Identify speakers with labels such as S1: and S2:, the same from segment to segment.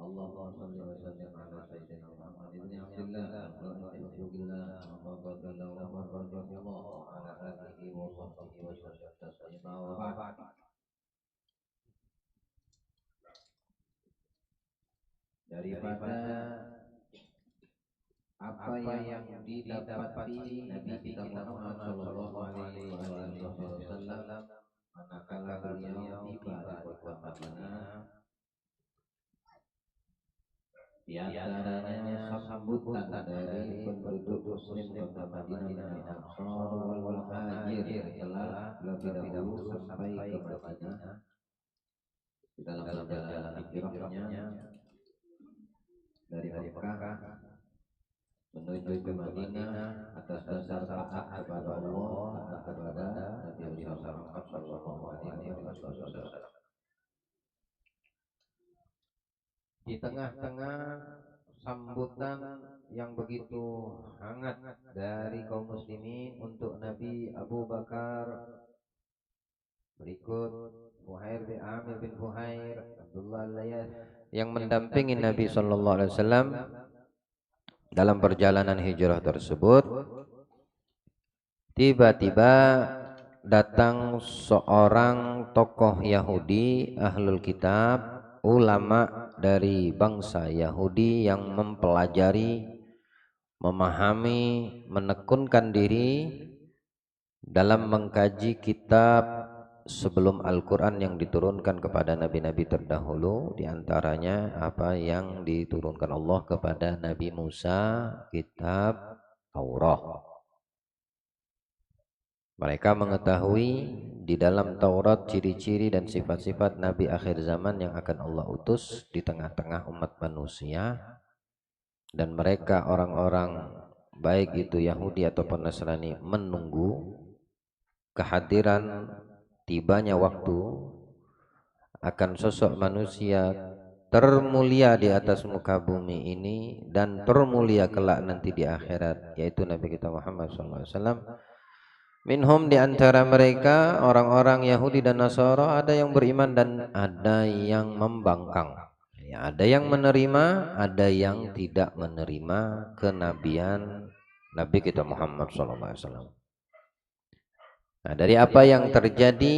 S1: Allahumma salli wa sallim ala sayyidina Muhammad ibn Abdullah wa ala Rasulillah wa fadala wa barrakallah wa ala alihi wa sahbihi wa sallam taslima wa ba'd. Daripada apa yang didapati Nabi kita Muhammad sallallahu alaihi wasallam manakala beliau tiba di kota Madinah, di antaranya sambutan dari penduduk muslim kota Madinah min al-ansar wal muhajir telah lebih dahulu sampai ke Madinah di dalam perjalanan hijrahnya dari Mekah menuju ke Madinah atas dasar taat kepada Allah, taat kepada Nabi Muhammad sallallahu alaihi wasallam. Di tengah-tengah sambutan yang begitu hangat dari kaum muslimin untuk Nabi Abu Bakar, berikut Fuhair bin Amir bin Fuhair, Abdullah al-Layas yang mendampingi Nabi sallallahu alaihi wasallam dalam perjalanan hijrah tersebut, tiba-tiba datang seorang tokoh Yahudi ahlul kitab, ulama dari bangsa Yahudi yang mempelajari, memahami, menekunkan diri dalam mengkaji kitab sebelum Al-Quran yang diturunkan kepada nabi-nabi terdahulu, diantaranya apa yang diturunkan Allah kepada Nabi Musa, kitab Taurat. Mereka mengetahui di dalam Taurat ciri-ciri dan sifat-sifat Nabi akhir zaman yang akan Allah utus di tengah-tengah umat manusia, dan mereka orang-orang baik itu Yahudi ataupun Nasrani menunggu kehadiran tibanya waktu akan sosok manusia termulia di atas muka bumi ini dan termulia kelak nanti di akhirat, yaitu Nabi kita Muhammad SAW. Minhum, di antara mereka orang-orang Yahudi dan Nasara, ada yang beriman dan ada yang membangkang. Ya, ada yang menerima, ada yang tidak menerima kenabian Nabi kita Muhammad SAW. Nah, dari apa yang terjadi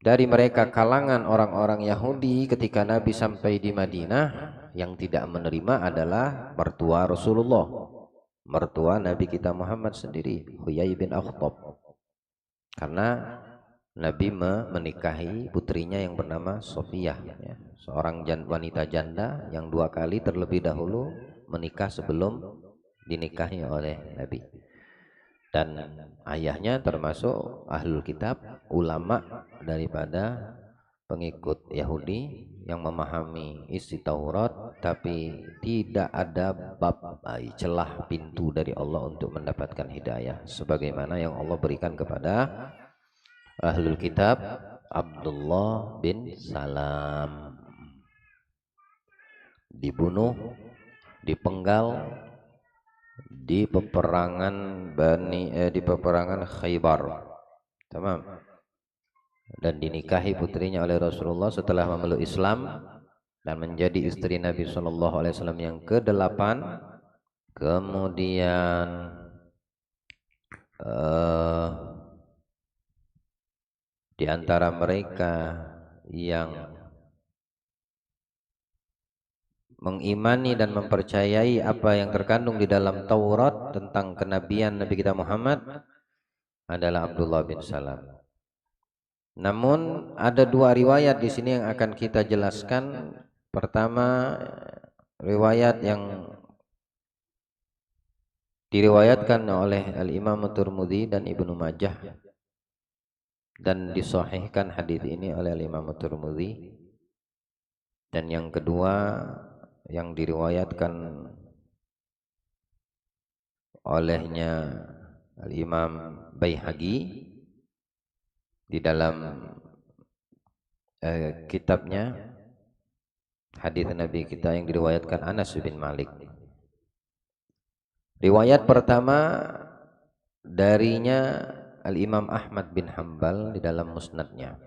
S1: dari mereka kalangan orang-orang Yahudi ketika Nabi sampai di Madinah, yang tidak menerima adalah mertua Rasulullah, mertua Nabi kita Muhammad sendiri, Huyai bin Akhtab. Karena Nabi menikahi putrinya yang bernama Sofiyah, ya, seorang wanita janda yang 2 kali terlebih dahulu menikah sebelum dinikahi oleh Nabi. Dan ayahnya termasuk ahlul kitab, ulama daripada pengikut Yahudi yang memahami isi Taurat, tapi tidak ada bab celah pintu dari Allah untuk mendapatkan hidayah sebagaimana yang Allah berikan kepada ahlul kitab Abdullah bin Salam. Dibunuh, dipenggal di peperangan di peperangan Khaybar, tamam, dan dinikahi putrinya oleh Rasulullah setelah memeluk Islam dan menjadi istri Nabi SAW yang ke-8. Kemudian di antara mereka yang mengimani dan mempercayai apa yang terkandung di dalam Taurat tentang kenabian Nabi kita Muhammad adalah Abdullah bin Salam. Namun ada 2 riwayat di sini yang akan kita jelaskan. Pertama, riwayat yang diriwayatkan oleh Al-Imam Tirmidzi dan Ibnu Majah, dan disahihkan hadis ini oleh Al-Imam Tirmidzi. Dan yang kedua yang diriwayatkan olehnya Al-Imam Baihaqi di dalam kitabnya hadis Nabi kita yang diriwayatkan Anas bin Malik. Riwayat pertama darinya Al-Imam Ahmad bin Hanbal di dalam musnadnya.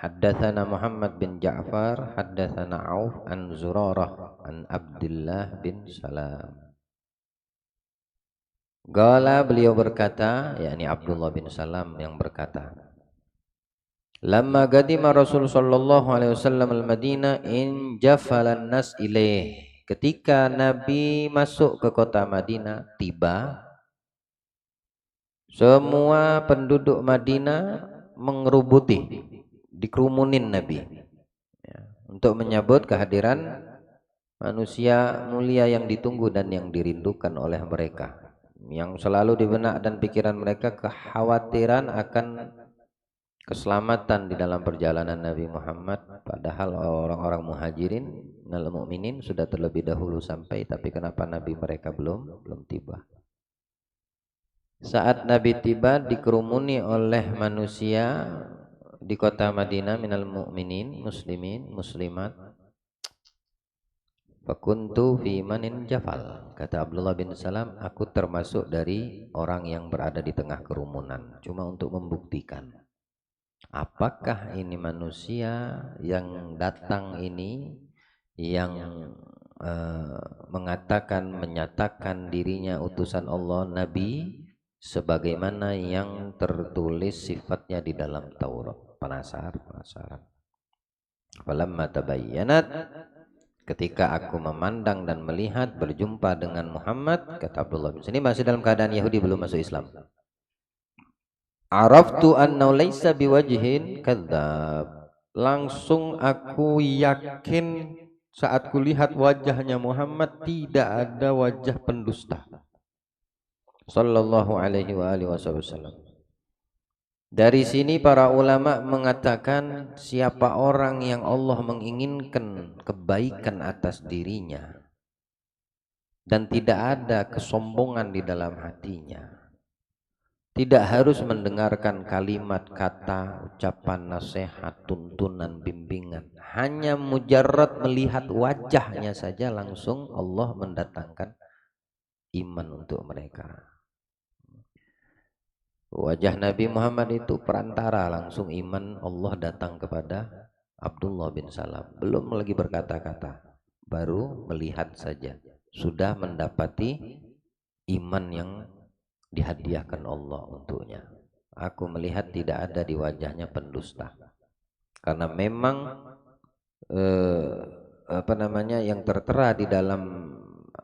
S1: Haddatsana Muhammad bin Ja'far, haddatsana Auf an Zurarah an Abdullah bin Salam. Qala, beliau berkata, yakni Abdullah bin Salam yang berkata, lamma qadima Rasul sallallahu alaihi wasallam al-Madinah in jafalan nas ilaih. Ketika Nabi masuk ke kota Madinah, tiba semua penduduk Madinah mengerubuti, dikerumunin Nabi, ya, untuk menyambut kehadiran manusia mulia yang ditunggu dan yang dirindukan oleh mereka. Yang selalu di benak dan pikiran mereka kekhawatiran akan keselamatan di dalam perjalanan Nabi Muhammad, padahal orang-orang muhajirin minal mu'minin sudah terlebih dahulu sampai, tapi kenapa Nabi mereka belum tiba. Saat Nabi tiba dikerumuni oleh manusia di kota Madinah minal mu'minin, muslimin, muslimat. Fakuntu fi manin jafal, kata Abdullah bin Salam, aku termasuk dari orang yang berada di tengah kerumunan, cuma untuk membuktikan apakah ini manusia yang datang ini yang mengatakan, menyatakan dirinya utusan Allah, Nabi, sebagaimana yang tertulis sifatnya di dalam Taurat. Penasaran. Falamma tabayyanat, ketika aku memandang dan melihat, berjumpa dengan Muhammad, kata Abdullah bin Salam, ini masih dalam keadaan Yahudi, belum masuk Islam. Araftu anna laisa biwajhin kadzab, langsung aku yakin saat kulihat wajahnya Muhammad tidak ada wajah pendusta. Sallallahu alaihi wa alihi wasallam. Dari sini para ulama mengatakan, siapa orang yang Allah menginginkan kebaikan atas dirinya dan tidak ada kesombongan di dalam hatinya, tidak harus mendengarkan kalimat, kata, ucapan, nasihat, tuntunan, bimbingan, hanya mujarrad melihat wajahnya saja langsung Allah mendatangkan iman untuk mereka. Wajah Nabi Muhammad itu perantara, langsung iman Allah datang kepada Abdullah bin Salam. Belum lagi berkata-kata, baru melihat saja sudah mendapati iman yang dihadiahkan Allah untuknya. Aku melihat tidak ada di wajahnya pendusta, karena memang yang tertera di dalam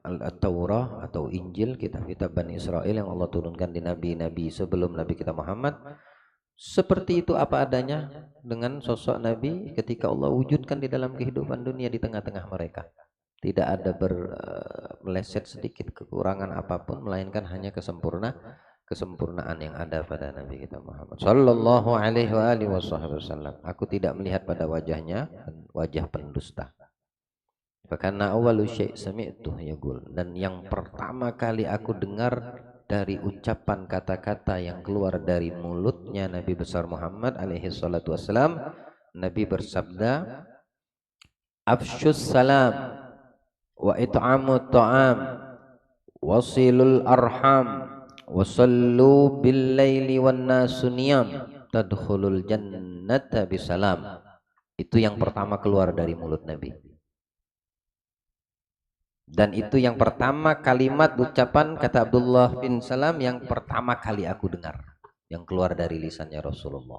S1: Al-Taurah atau Injil, kitab-kitab Bani Israel yang Allah turunkan di nabi-nabi sebelum Nabi kita Muhammad, seperti itu apa adanya dengan sosok Nabi ketika Allah wujudkan di dalam kehidupan dunia di tengah-tengah mereka. Tidak ada meleset sedikit kekurangan apapun, melainkan hanya kesempurnaan yang ada pada Nabi kita Muhammad sallallahu alaihi wa alihi wasallam. Aku tidak melihat pada wajahnya wajah pendusta. Karena awalu syai' sami'tuh yaqul, dan yang pertama kali aku dengar dari ucapan kata-kata yang keluar dari mulutnya Nabi besar Muhammad alaihi salatu wassalam, Nabi bersabda, afsyus salam wa it'amut ta'am wasilul arham wasallu bil laili wan nasu niyam tadkhulul jannata bisalam. Itu yang pertama keluar dari mulut Nabi. Dan itu yang pertama kalimat ucapan, kata Abdullah bin Salam, yang pertama kali aku dengar yang keluar dari lisannya Rasulullah.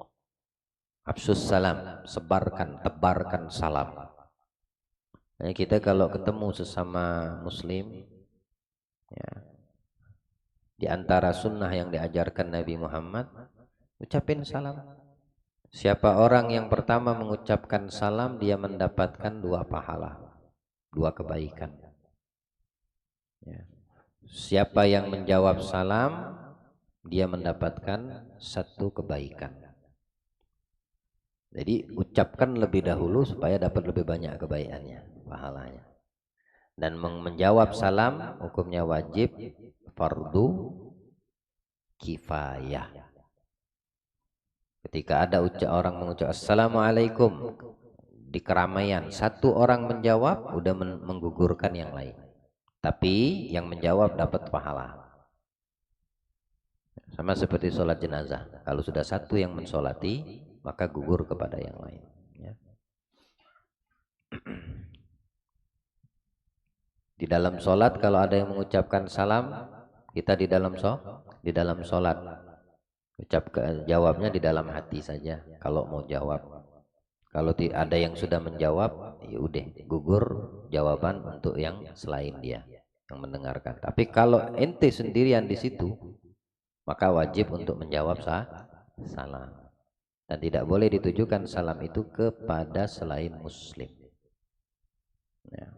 S1: Afsus salam, sebarkan, tebarkan salam. Nah, kita kalau ketemu sesama muslim, ya, di antara sunnah yang diajarkan Nabi Muhammad, ucapin salam. Siapa orang yang pertama mengucapkan salam, dia mendapatkan 2 pahala, 2 kebaikan. Ya. Siapa yang menjawab salam, dia mendapatkan 1 kebaikan. Jadi ucapkan lebih dahulu supaya dapat lebih banyak kebaikannya, pahalanya. Dan menjawab salam hukumnya wajib, fardu kifayah. Ketika ada orang mengucap assalamualaikum di keramaian, 1 orang menjawab udah menggugurkan yang lain. Tapi yang menjawab dapat pahala. Sama seperti sholat jenazah. Kalau sudah 1 yang mensolati, maka gugur kepada yang lain. Ya. Di dalam sholat kalau ada yang mengucapkan salam, kita di dalam sholat jawabnya di dalam hati saja. Kalau mau jawab, kalau ada yang sudah menjawab, ya udah gugur jawaban untuk yang selain dia yang mendengarkan. Tapi kalau ente sendirian di situ, maka wajib untuk menjawab salam. Dan tidak boleh ditujukan salam itu kepada selain muslim. Ya.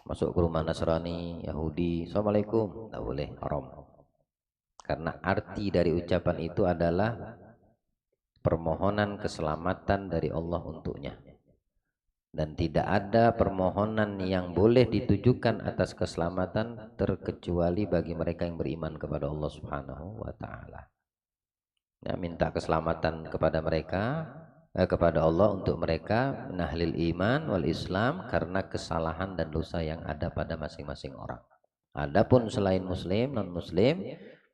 S1: Masuk ke rumah Nasrani, Yahudi, Assalamualaikum, tidak boleh, haram. Karena arti dari ucapan itu adalah permohonan keselamatan dari Allah untuknya. Dan tidak ada permohonan yang boleh ditujukan atas keselamatan terkecuali bagi mereka yang beriman kepada Allah Subhanahu wa taala. Ya, minta keselamatan kepada mereka, kepada Allah untuk mereka nahlil iman wal Islam karena kesalahan dan dosa yang ada pada masing-masing orang. Adapun selain muslim, non muslim,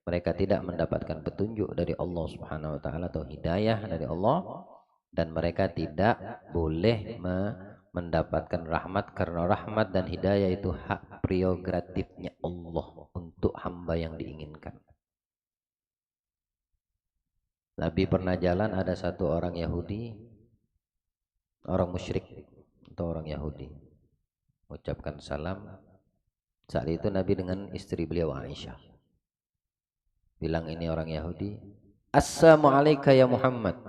S1: mereka tidak mendapatkan petunjuk dari Allah Subhanahu wa taala atau hidayah dari Allah, dan mereka tidak boleh mendapatkan rahmat karena rahmat dan hidayah itu hak prerogatifnya Allah untuk hamba yang diinginkan. Nabi pernah jalan, ada satu orang Yahudi, orang musyrik atau orang Yahudi, mengucapkan salam. Saat itu Nabi dengan istri beliau Aisyah bilang, ini orang Yahudi, Assalamualaikum ya Muhammad.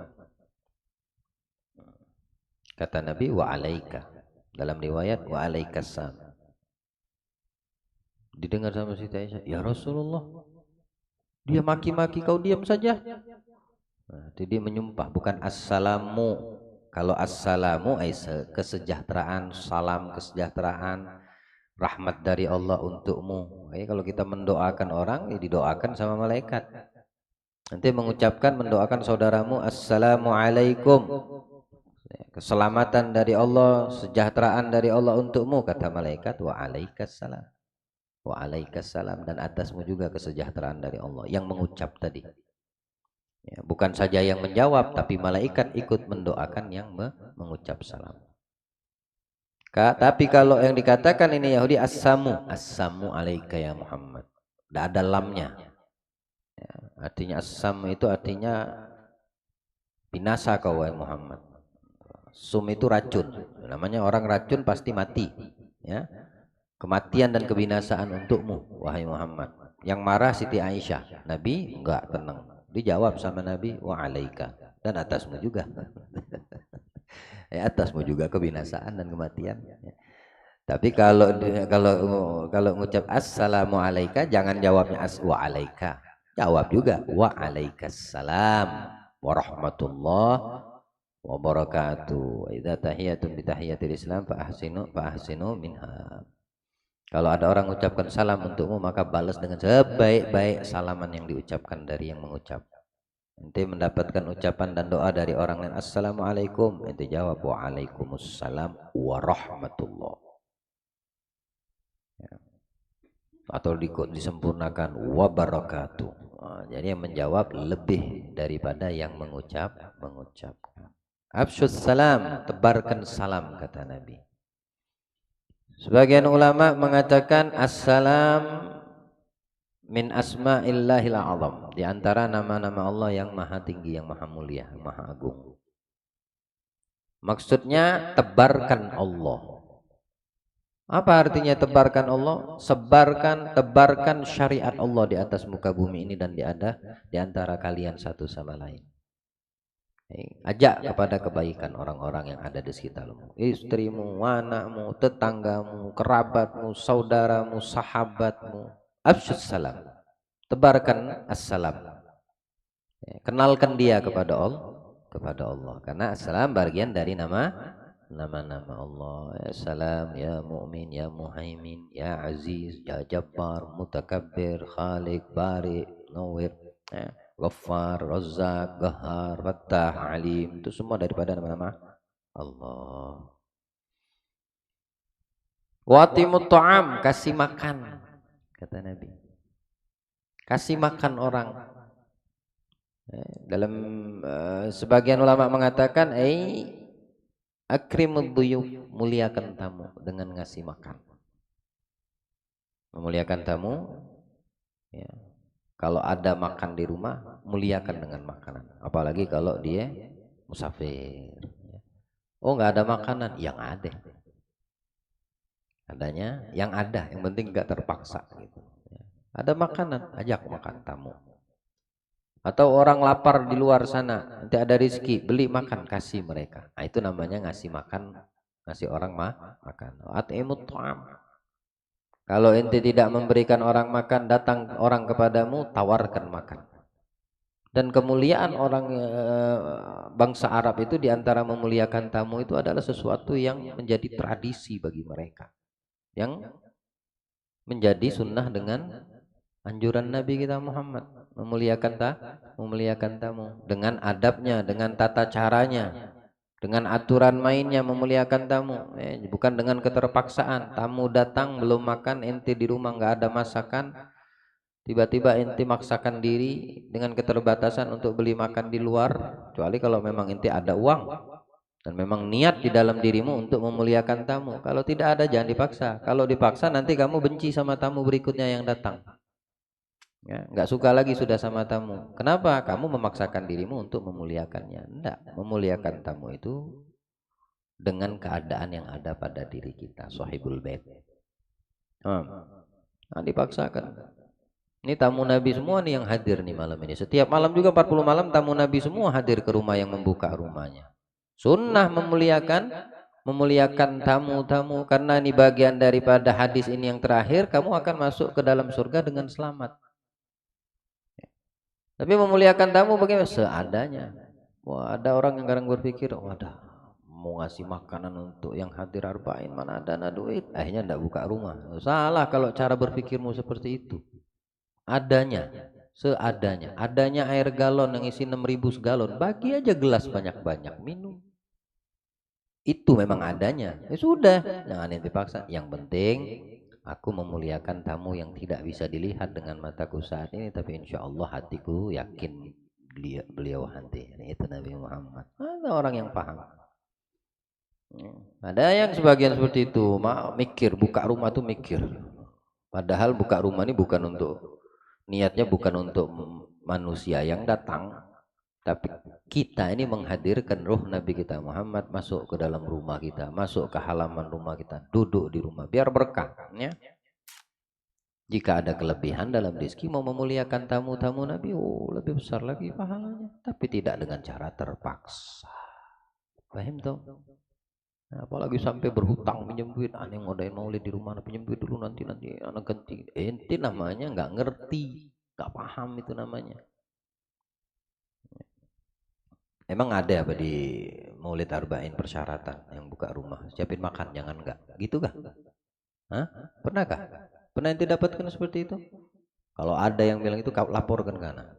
S1: Kata Nabi, wa alaika. Dalam riwayat, wa alaikassalam. Didengar sama Siti Aisyah, ya Rasulullah, dia maki-maki kau diam saja. Nah, jadi menyumpah, bukan assalamu. Kalau assalamu kesejahteraan, salam kesejahteraan, rahmat dari Allah untukmu. Kalau kita mendoakan orang, ya didoakan sama malaikat. Nanti mengucapkan, mendoakan saudaramu, assalamualaikum, keselamatan dari Allah, sejahteraan dari Allah untukmu, kata malaikat, wa alaikassalam. Wa alaikassalam, dan atasmu juga kesejahteraan dari Allah. Yang mengucap tadi. Ya, bukan saja yang menjawab, tapi malaikat ikut mendoakan yang mengucap salam. Tapi kalau yang dikatakan ini Yahudi, assamu alaika ya Muhammad, tidak ada lamnya. Ya, artinya assam itu artinya binasa kau wahai Muhammad. Sum itu racun, namanya orang racun pasti mati. Ya, kematian dan kebinasaan untukmu wahai Muhammad. Yang marah Siti Aisyah, Nabi enggak, tenang. Dijawab sama Nabi, wa alaika, dan atasmu juga. Ya, atasmu juga kebinasaan dan kematian. Ya. Tapi kalau ngucap assalamu alaika, jangan jawabnya wa alaika. Jawab juga wa alaikassalam warahmatullah wabarakatuh. Idza tahiyatun bi tahiyatil Islam fa ahsinu minha. Kalau ada orang mengucapkan salam untukmu, maka balas dengan sebaik-baik salaman yang diucapkan dari yang mengucap. Nanti mendapatkan ucapan dan doa dari orang lain, assalamualaikum, nanti jawab waalaikumsalam warahmatullah. Ya. Atau disempurnakan wabarakatuh. Nah, jadi yang menjawab lebih daripada yang mengucapkan. Afsyus salam, tebarkan salam, kata Nabi. Sebagian ulama mengatakan assalam min asma'illahil azam, di antara nama-nama Allah yang maha tinggi, yang maha mulia, maha agung. Maksudnya tebarkan Allah. Apa artinya tebarkan Allah? Tebarkan syariat Allah di atas muka bumi ini dan di antara kalian satu sama lain. Ajak kepada kebaikan orang-orang yang ada di sekitarmu, istrimu, anakmu, tetanggamu, kerabatmu, saudaramu, sahabatmu. Afsyus salam, tebarkan assalam. Kenalkan dia kepada Allah, karena assalam bagian dari nama-nama Allah. Ya salam, ya mu'min, ya muhaimin, ya aziz, ya jabbar, mutakabbir, khaliq, bari, nawir, ya. Ghaffar, Razzaq, Gahar, Fattah, Alim, itu semua daripada nama-nama Allah. Watimut ta'am, kasih makan, kata Nabi. Kasih makan orang. Dalam sebagian ulama mengatakan akrimud duyuf, muliakan tamu dengan ngasih makan. Memuliakan tamu, ya. Kalau ada makan di rumah, muliakan dengan makanan. Apalagi kalau dia musafir. Oh, nggak ada makanan, yang ada. Adanya yang ada, yang penting nggak terpaksa. Gitu. Ada makanan, ajak makan tamu. Atau orang lapar di luar sana, nanti ada rezeki, beli makan, kasih mereka. Nah, itu namanya ngasih makan, ngasih orang makan. At'imut ta'am. Kalau ente tidak memberikan orang makan, datang orang kepadamu, tawarkan makan. Dan kemuliaan orang bangsa Arab itu diantara memuliakan tamu itu adalah sesuatu yang menjadi tradisi bagi mereka, yang menjadi sunnah dengan anjuran Nabi kita Muhammad, memuliakan tamu dengan adabnya, dengan tata caranya, dengan aturan mainnya, memuliakan tamu, bukan dengan keterpaksaan. Tamu datang belum makan, ente di rumah nggak ada masakan, tiba-tiba ente maksakan diri dengan keterbatasan untuk beli makan di luar, kecuali kalau memang ente ada uang dan memang niat di dalam dirimu untuk memuliakan tamu. Kalau tidak ada, jangan dipaksa. Kalau dipaksa nanti kamu benci sama tamu berikutnya yang datang. Ya, nggak suka lagi sudah sama tamu. Kenapa? Kamu memaksakan dirimu untuk memuliakannya. Enggak, memuliakan tamu itu dengan keadaan yang ada pada diri kita. Sahibul bait. Nah, dipaksakan. Ini tamu Nabi semua nih yang hadir nih malam ini. Setiap malam juga 40 malam tamu Nabi semua hadir ke rumah yang membuka rumahnya. Sunnah memuliakan tamu-tamu, karena ini bagian daripada hadis ini yang terakhir, kamu akan masuk ke dalam surga dengan selamat. Tapi memuliakan tamu bagaimana? Seadanya. Wah, ada orang yang kadang berpikir, wadah, mau ngasih makanan untuk yang hadir arba'in, mana ada duit, akhirnya ndak buka rumah. Salah kalau cara berpikirmu seperti itu. Adanya, seadanya. Adanya air galon yang isi 6.000 galon, bagi aja gelas banyak-banyak, minum. Itu memang adanya. Ya sudah, jangan yang dipaksa. Yang penting aku memuliakan tamu yang tidak bisa dilihat dengan mataku saat ini, tapi insya Allah hatiku yakin beliau nanti. Itu Nabi Muhammad. Ada orang yang paham. Ada yang sebagian seperti itu, mikir buka rumah tuh mikir. Padahal buka rumah ini bukan untuk, niatnya bukan untuk manusia yang datang, tapi kita ini menghadirkan ruh Nabi kita Muhammad masuk ke dalam rumah kita, masuk ke halaman rumah kita, duduk di rumah biar berkah, ya. Jika ada kelebihan dalam rezeki, mau memuliakan tamu-tamu Nabi, lebih besar lagi pahalanya, tapi tidak dengan cara terpaksa. Paham toh? Nah, apalagi sampai berhutang pinjam duit, aneh ngodain maulid di rumah, pinjam duit dulu nanti anak ganti. Ente namanya nggak ngerti, nggak paham itu namanya. Emang ada apa di Maulid Arba'in persyaratan yang buka rumah? Siapin makan, jangan enggak. Gitu kah? Hah? Pernahkah? Pernah ente dapatkan seperti itu? Kalau ada yang bilang itu, laporkan ke anak.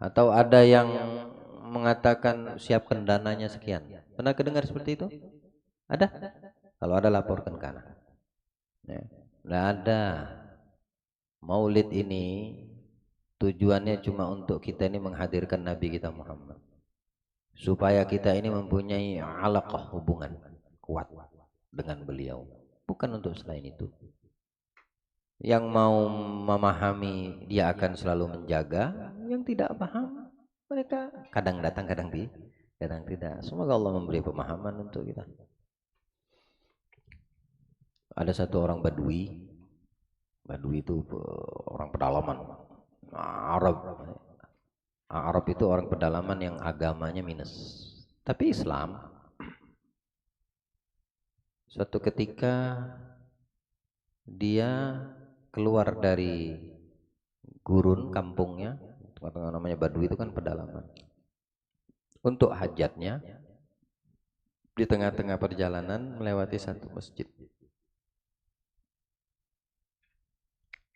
S1: Atau ada yang mengatakan siapkan dananya sekian. Pernah kedengar seperti itu? Ada? Kalau ada, laporkan ke anak. Ya. Nggak ada. Maulid ini tujuannya cuma untuk kita ini menghadirkan Nabi kita Muhammad, supaya kita ini mempunyai alaqah, hubungan kuat dengan beliau, bukan untuk selain itu. Yang mau memahami dia akan selalu menjaga, yang tidak paham mereka kadang datang kadang tidak. Semoga Allah memberi pemahaman untuk kita. Ada satu orang Badui itu orang pedalaman Arab itu orang pedalaman yang agamanya minus, tapi Islam. Suatu ketika dia keluar dari gurun kampungnya, namanya Badui itu kan pedalaman, untuk hajatnya. Di tengah-tengah perjalanan melewati satu masjid,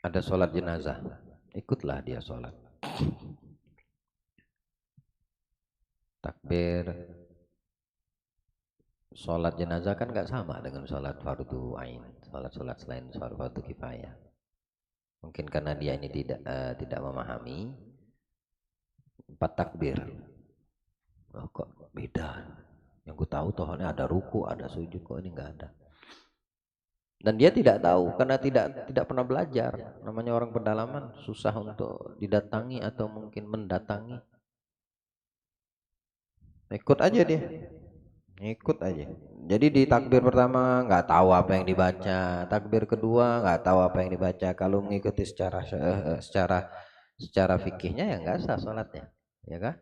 S1: ada sholat jenazah, ikutlah dia sholat. Takbir. Sholat jenazah kan nggak sama dengan sholat fardu ain, sholat selain sholat fardu kifayah. Mungkin karena dia ini tidak memahami, 4 takbir. Oh, kok beda? Yang ku tahu tohnya ada ruku, ada sujud, kok ini enggak ada. Dan dia tidak tahu karena tidak pernah belajar. Namanya orang pedalaman susah untuk didatangi atau mungkin mendatangi. Ikut aja dia. Ikut aja. Jadi di takbir pertama nggak tahu apa yang dibaca, takbir kedua nggak tahu apa yang dibaca. Kalau mengikuti secara fikihnya ya nggak sah sholatnya, ya kan?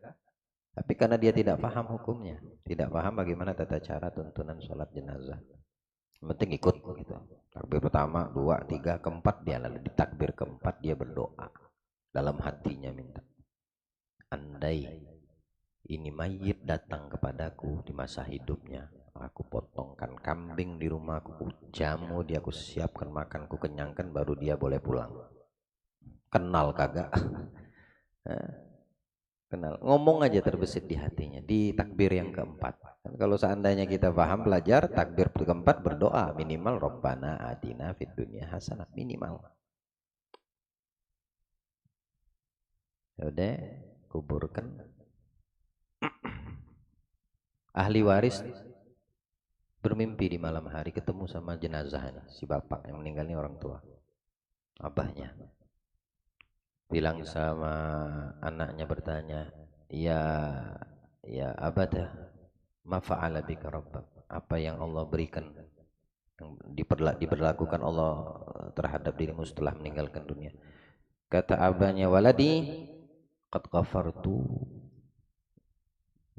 S1: Tapi karena dia tidak paham hukumnya, tidak paham bagaimana tata cara tuntunan sholat jenazah. Yang penting ikut gitu. Takbir pertama, dua, tiga, keempat dia lalu di takbir keempat dia berdoa dalam hatinya minta. Andai ini mayit datang kepadaku di masa hidupnya, aku potongkan kambing di rumahku, aku jamu dia, aku siapkan makan, aku kenyangkan, baru dia boleh pulang. Kenal kagak? Kenal, ngomong aja terbesit di hatinya di takbir yang keempat. Dan kalau seandainya kita paham belajar takbir keempat, berdoa minimal Rabbana atina fid dunya hasanah, minimal. Udah kuburkan. Ahli waris bermimpi di malam hari ketemu sama jenazah ini, si bapak yang meninggal ini orang tua, abahnya. Bilang sama anaknya, bertanya, ya abada, ma fa'ala bika rabbak, apa yang Allah berikan, yang diberlakukan Allah terhadap dirimu setelah meninggalkan dunia. Kata abahnya, waladi qad ghafartu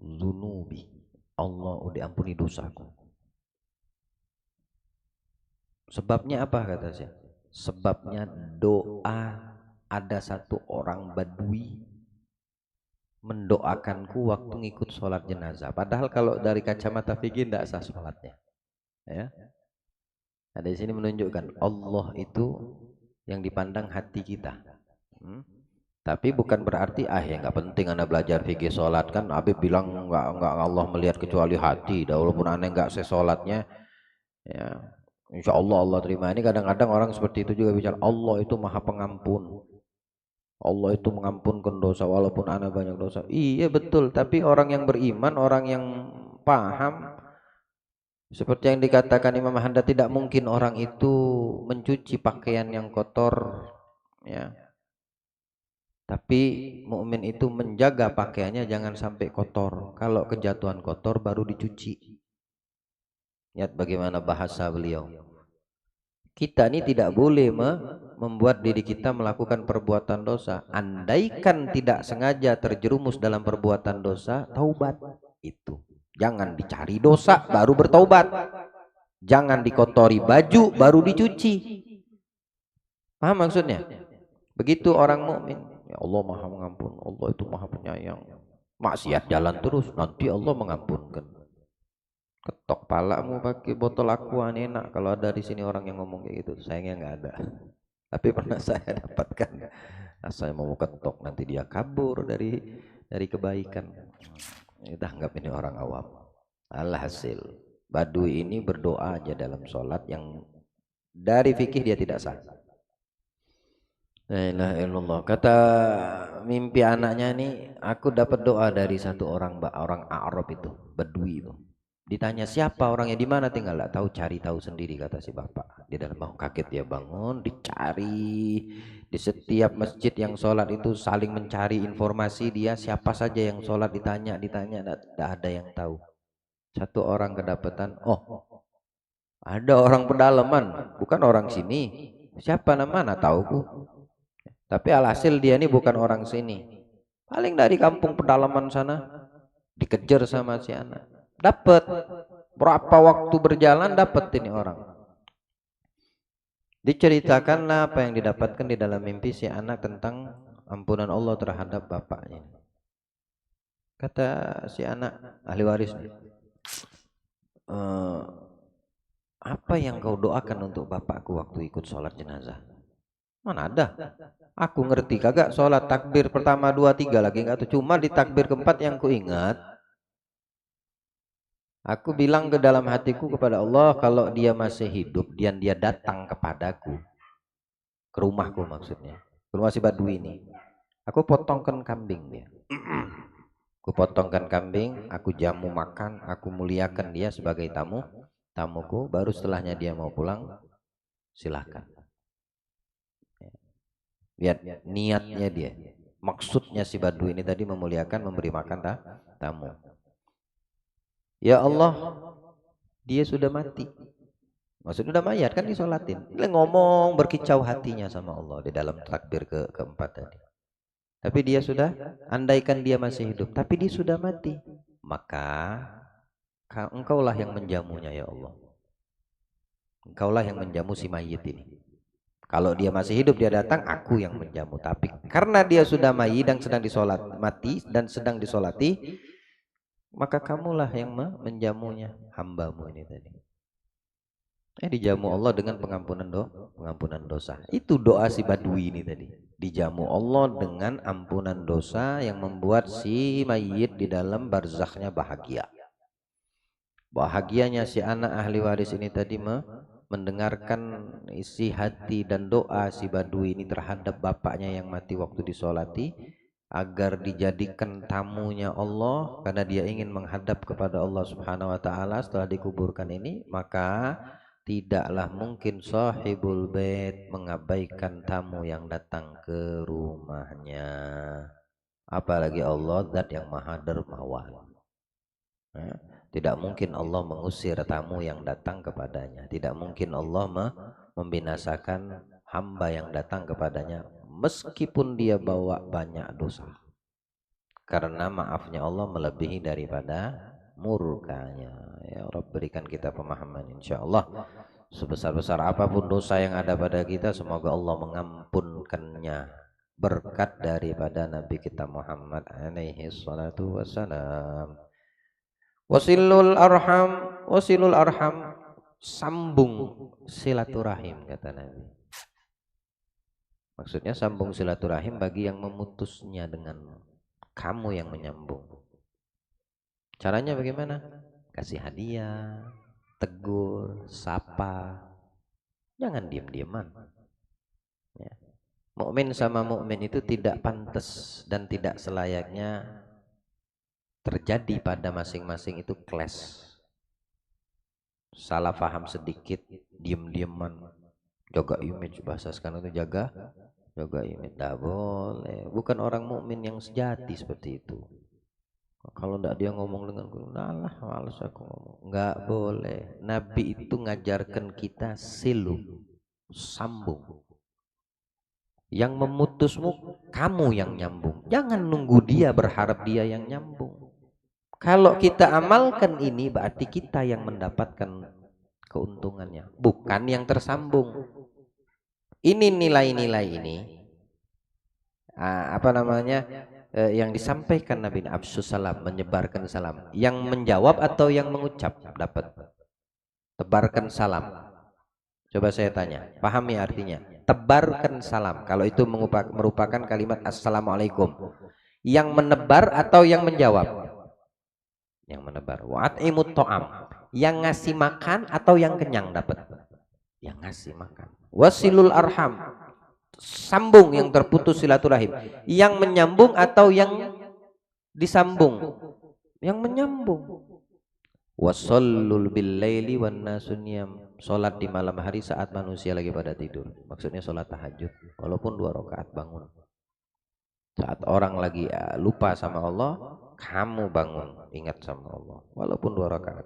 S1: dzunubi, Allah udah ampuni dosaku. Sebabnya apa kata saya? Sebabnya doa ada satu orang Badui mendoakanku waktu ngikut sholat jenazah. Padahal kalau dari kacamata fikih tidak sah sholatnya. Ya. Nah, di sini menunjukkan Allah itu yang dipandang hati kita. Tapi bukan berarti ya nggak penting anda belajar fikih sholat, kan Habib bilang nggak Allah melihat kecuali hati. Walaupun anda nggak sholatnya, ya insya Allah Allah terima. Ini kadang-kadang orang seperti itu juga bicara Allah itu maha pengampun, Allah itu mengampunkan dosa walaupun anak banyak dosa. Iya betul, tapi orang yang beriman, orang yang paham, seperti yang dikatakan Imam Handa, tidak mungkin orang itu mencuci pakaian yang kotor, ya. Tapi mukmin itu menjaga pakaiannya jangan sampai kotor. Kalau kejatuhan kotor baru dicuci. Lihat bagaimana bahasa beliau. Kita ini tidak boleh membuat diri kita melakukan perbuatan dosa. Andaikan tidak sengaja terjerumus dalam perbuatan dosa, taubat. Itu. Jangan dicari dosa baru bertaubat. Jangan dikotori baju baru dicuci. Paham maksudnya? Begitu orang mukmin. Ya Allah maha mengampun, Allah itu maha penyayang. Maksiat jalan terus, nanti Allah mengampunkan. Ketok palamu pakai botol aqua enak. Kalau ada di sini orang yang ngomong kayak gitu, sayangnya nggak ada. Tapi pernah saya dapatkan. Nah, saya mau ketok, nanti dia kabur dari kebaikan. Kita anggap ini orang awam. Alhasil, Badui ini berdoa aja dalam sholat yang dari fikih dia tidak sah. La ilaha illallah. Kata mimpi anaknya nih, aku dapat doa dari satu orang Arab itu, Badui itu. Ditanya siapa orangnya, di mana tinggal, nggak tahu, cari tahu sendiri kata si bapak. Di dalam mau kaget dia bangun, dicari di setiap masjid yang sholat itu, saling mencari informasi dia siapa saja yang sholat, ditanya, tidak ada yang tahu. Satu orang kedapatan, oh ada orang pedalaman, bukan orang sini. Siapa namanya tahuku. Tapi alhasil dia ini bukan orang sini, paling dari kampung pedalaman sana. Dikejar sama si anak, dapat berapa waktu berjalan, dapat ini orang. Diceritakanlah apa yang didapatkan di dalam mimpi si anak tentang ampunan Allah terhadap bapaknya. Kata si anak ahli waris, apa yang kau doakan untuk bapakku waktu ikut sholat jenazah? Mana ada, aku ngerti kagak sholat takbir pertama 2 3 lagi nggak tuh, cuma di takbir keempat yang ku ingat, aku bilang ke dalam hatiku kepada Allah, kalau dia masih hidup dan dia datang kepadaku, ke rumahku maksudnya, ke rumah si Badui ini, aku potongkan kambing dia. potongkan kambing, aku jamu makan, aku muliakan dia sebagai tamuku, baru setelahnya dia mau pulang, silahkan. Lihat niatnya dia. Maksudnya si Badui ini tadi memuliakan, memberi makan tamu. Ya Allah, dia sudah mati. Maksudnya sudah mayat kan disolatin. Dia ngomong berkicau hatinya sama Allah di dalam takbir keempat tadi. Tapi dia sudah, andaikan dia masih hidup, tapi dia sudah mati. Maka engkaulah yang menjamunya ya Allah. Engkaulah yang menjamu si mayit ini. Kalau dia masih hidup dia datang, aku yang menjamu. Tapi karena dia sudah mayit dan sedang mati dan sedang disolati, maka kamulah yang menjamunya, hambamu ini tadi. Dijamu Allah dengan pengampunan dosa. Itu doa si Badui ini tadi. Dijamu Allah dengan ampunan dosa yang membuat si mayit di dalam barzakhnya bahagia. Bahagianya si anak ahli waris ini tadi mendengarkan isi hati dan doa si Badui ini terhadap bapaknya yang mati waktu disolati, agar dijadikan tamunya Allah karena dia ingin menghadap kepada Allah Subhanahu wa taala setelah dikuburkan ini. Maka tidaklah mungkin sahibul bait mengabaikan tamu yang datang ke rumahnya, apalagi Allah zat yang maha dermawan. Tidak mungkin Allah mengusir tamu yang datang kepadanya. Tidak mungkin Allah membinasakan hamba yang datang kepadanya meskipun dia bawa banyak dosa. Karena maafnya Allah melebihi daripada murkanya. Ya Allah, berikan kita pemahaman insyaallah. Sebesar-besar apapun dosa yang ada pada kita, semoga Allah mengampunkannya berkat daripada Nabi kita Muhammad alaihi salatu wassalam. Wasilul arham, sambung silaturahim kata Nabi. Maksudnya sambung silaturahim bagi yang memutusnya dengan kamu yang menyambung. Caranya bagaimana? Kasih hadiah, tegur, sapa. Jangan diam-diaman. Ya. Mukmin sama mukmin itu tidak pantas dan tidak selayaknya terjadi pada masing-masing itu clash. Salah paham sedikit, diam-diaman, jaga image, bahasa sekarang itu jaga image. Tidak boleh. Bukan orang mukmin yang sejati seperti itu. Kalau tidak dia ngomong dengan Allah, malas aku ngomong. Enggak boleh. Nabi itu ngajarkan kita silu, sambung. Yang memutusmu kamu yang nyambung. Jangan nunggu dia berharap dia yang nyambung. Kalau kita amalkan ini berarti kita yang mendapatkan keuntungannya, bukan yang tersambung. Ini nilai-nilai ini yang disampaikan Nabi Afsus salam, menyebarkan salam. Yang menjawab atau yang mengucap dapat. Tebarkan salam. Coba saya tanya, pahami artinya. Tebarkan salam. Kalau itu merupakan kalimat assalamualaikum. Yang menebar atau yang menjawab? Yang menebar. Wa'at'imut to'am. Yang ngasih makan atau yang kenyang dapat? Yang ngasih makan. Wasilul arham, sambung yang terputus silaturahim. Yang menyambung atau yang disambung? Yang menyambung. Wasallul billaili wan nasun niyam, salat di malam hari saat manusia lagi pada tidur. Maksudnya salat tahajud, walaupun 2 rakaat bangun. Saat orang lagi lupa sama Allah, kamu bangun ingat sama Allah, walaupun 2 rakaat.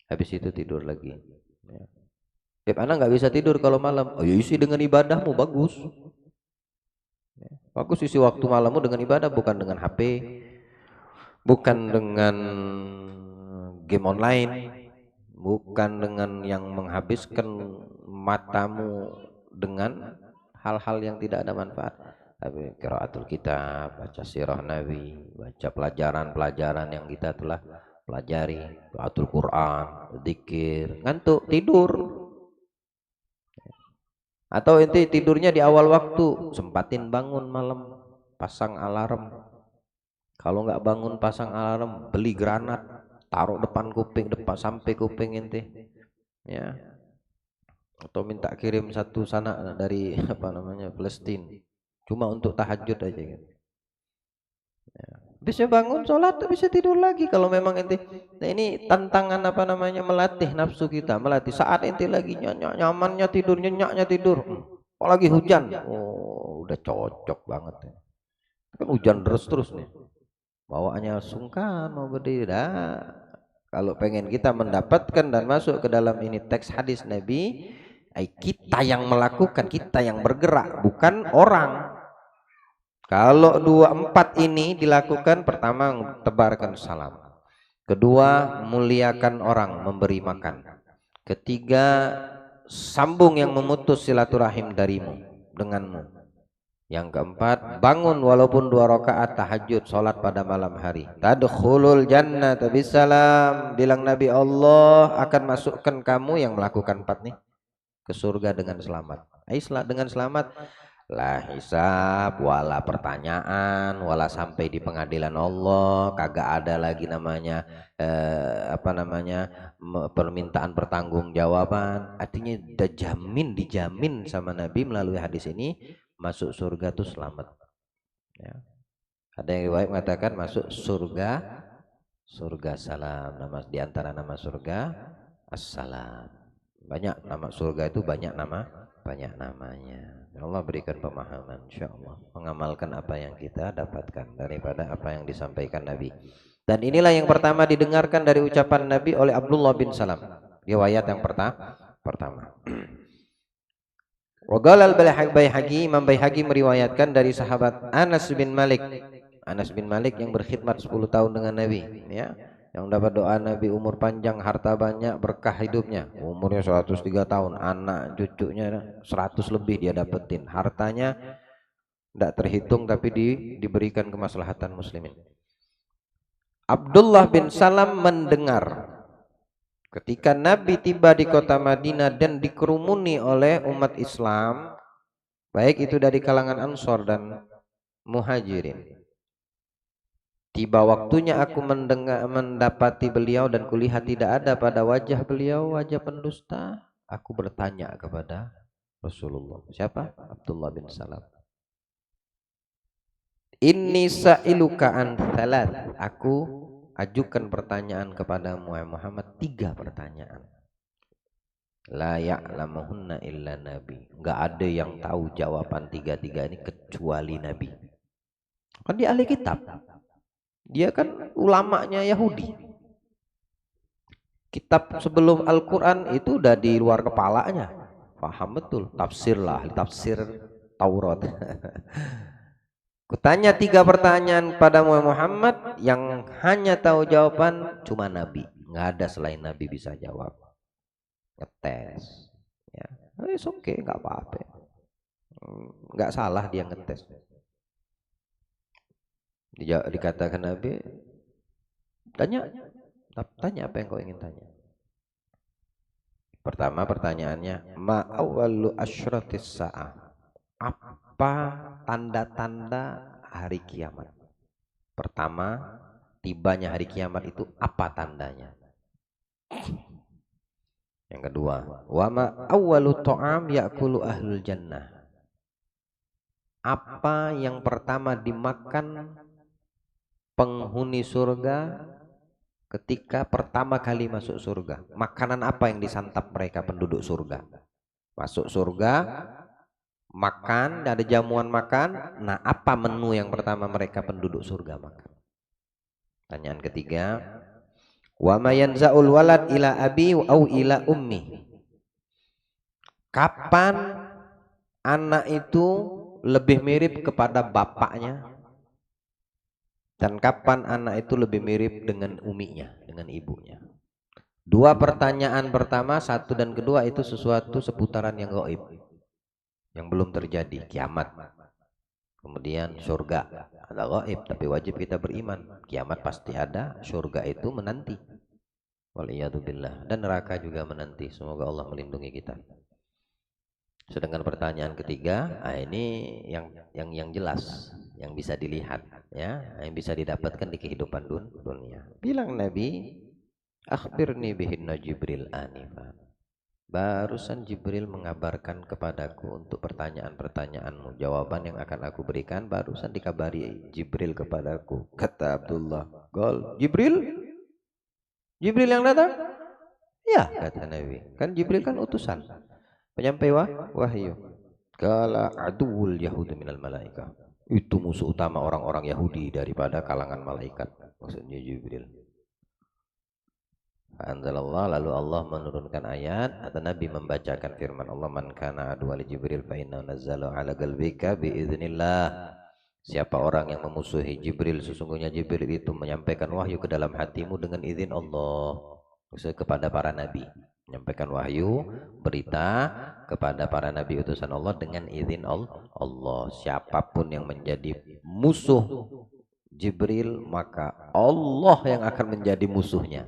S1: Habis itu tidur lagi. Ya. Anak nggak bisa tidur kalau malam. Oh ya isi dengan ibadahmu, bagus. Bagus isi waktu malammu dengan ibadah, bukan dengan HP, bukan dengan game online, bukan dengan yang menghabiskan matamu dengan hal-hal yang tidak ada manfaat. Tapi qiraatul kitab, baca sirah Nabi, baca pelajaran-pelajaran yang kita telah pelajari, qiraatul Quran, zikir, ngantuk tidur. Atau ente tidurnya di awal waktu, sempatin bangun malam, pasang alarm. Kalau nggak bangun pasang alarm, beli granat, taruh depan kuping, sampai kuping ente, ya. Atau minta kirim satu sana dari Palestina, cuma untuk tahajud aja gitu. Ya. Bisa bangun sholat, bisa tidur lagi kalau memang ente. Nah ini tantangan apa namanya, melatih nafsu kita, melatih saat ente lagi nyamannya tidur, nyenyaknya tidur. Apalagi hujan, oh udah cocok banget. Kan hujan terus nih, bawaannya sungkan mau berdiri. Dah. Kalau pengen kita mendapatkan dan masuk ke dalam ini teks hadis Nabi, kita yang melakukan, kita yang bergerak, bukan orang. Kalau 24 ini dilakukan, pertama tebarkan salam, kedua muliakan orang, memberi makan, ketiga sambung yang memutus silaturahim darimu denganmu, yang keempat bangun walaupun 2 rakaat tahajud, sholat pada malam hari. Tadkhulul jannata bisalam, bilang Nabi, Allah akan masukkan kamu yang melakukan 4 nih ke surga dengan selamat. Dengan selamat, lah hisab, wala pertanyaan, wala sampai di pengadilan Allah, kagak ada lagi namanya permintaan pertanggungjawaban. Artinya dijamin sama Nabi melalui hadis ini, masuk surga tuh selamat. Ya. Ada yang riwayat mengatakan masuk surga salam, nama diantara nama surga assalam. Banyak nama surga itu, banyak namanya. Allah berikan pemahaman, insyaallah mengamalkan apa yang kita dapatkan daripada apa yang disampaikan Nabi. Dan inilah yang pertama didengarkan dari ucapan Nabi oleh Abdullah bin Salam. Riwayat yang pertama. Waqala al-Baihaqi, Imam Baihaqi meriwayatkan dari sahabat Anas bin Malik. Anas bin Malik yang berkhidmat 10 tahun dengan Nabi, ya. Yang dapat doa Nabi umur panjang, harta banyak, berkah hidupnya. Umurnya 103 tahun, anak cucunya 100 lebih dia dapetin. Hartanya tidak terhitung tapi diberikan kemaslahatan muslimin. Abdullah bin Salam mendengar ketika Nabi tiba di kota Madinah dan dikerumuni oleh umat Islam, baik itu dari kalangan Ansor dan Muhajirin. Tiba waktunya aku mendapati beliau dan kulihat tidak ada pada wajah beliau wajah pendusta. Aku bertanya kepada Rasulullah. Siapa? Abdullah bin Salam. Inni sa'iluka an thalath. Aku ajukan pertanyaan kepadamu Muhammad, 3 pertanyaan. La ya'lamuhunna illa nabi. Enggak ada yang tahu jawaban 3-3 ini kecuali Nabi. Kan dia ahli kitab. Dia kan ulamanya Yahudi. Kitab sebelum Al-Quran itu udah di luar kepalanya. Paham betul. Tafsir Taurat. Kutanya 3 pertanyaan pada Muhammad, yang hanya tahu jawaban cuma Nabi. Nggak ada selain Nabi bisa jawab. Ngetes. Ya, it's okay, nggak apa-apa. Nggak salah dia ngetes. Dikatakan Nabi, tanya apa yang kau ingin tanya. Pertama pertanyaannya, ma awwalu asyratis sa'ah. Apa tanda-tanda hari kiamat? Pertama, tibanya hari kiamat itu apa tandanya? Yang kedua, wa ma awwalu ta'am ya'kulu ahlul jannah. Apa yang pertama dimakan penghuni surga ketika pertama kali masuk surga? Makanan apa yang disantap mereka penduduk surga? Masuk surga, makan, ada jamuan makan. Nah, apa menu yang pertama mereka penduduk surga makan? Pertanyaan ketiga, wa ma yanza'ul walad ila abi au ila ummi. Kapan anak itu lebih mirip kepada bapaknya, dan kapan anak itu lebih mirip dengan uminya, dengan ibunya? 2 pertanyaan pertama, 1 dan kedua itu sesuatu seputaran yang gaib, yang belum terjadi, kiamat. Kemudian surga, ada gaib tapi wajib kita beriman. Kiamat pasti ada, surga itu menanti. Waliyadzubillah, dan neraka juga menanti. Semoga Allah melindungi kita. Sedangkan pertanyaan ketiga, ini yang jelas, yang bisa dilihat, ya, yang bisa didapatkan di kehidupan dunia. Bilang Nabi, akhbirni bihinna Jibril anifan. Barusan Jibril mengabarkan kepadaku untuk pertanyaan-pertanyaanmu, jawaban yang akan aku berikan barusan dikabari Jibril kepadaku. Kata Abdullah, gol, Jibril yang datang? Ya, kata Nabi. Kan Jibril kan utusan, penyampai wahyu. Kala aduul Yahudi minal malaika. Itu musuh utama orang-orang Yahudi daripada kalangan malaikat. Maksudnya Jibril. Anzalallah, lalu Allah menurunkan ayat atau Nabi membacakan firman Allah, man kana adu li Jibril fa inna nazzalu ala qalbika biiznillah. Siapa orang yang memusuhi Jibril, sesungguhnya Jibril itu menyampaikan wahyu ke dalam hatimu dengan izin Allah. Maksudnya kepada para nabi, menyampaikan wahyu berita kepada para nabi utusan Allah dengan izin Allah. Siapapun yang menjadi musuh Jibril, maka Allah yang akan menjadi musuhnya.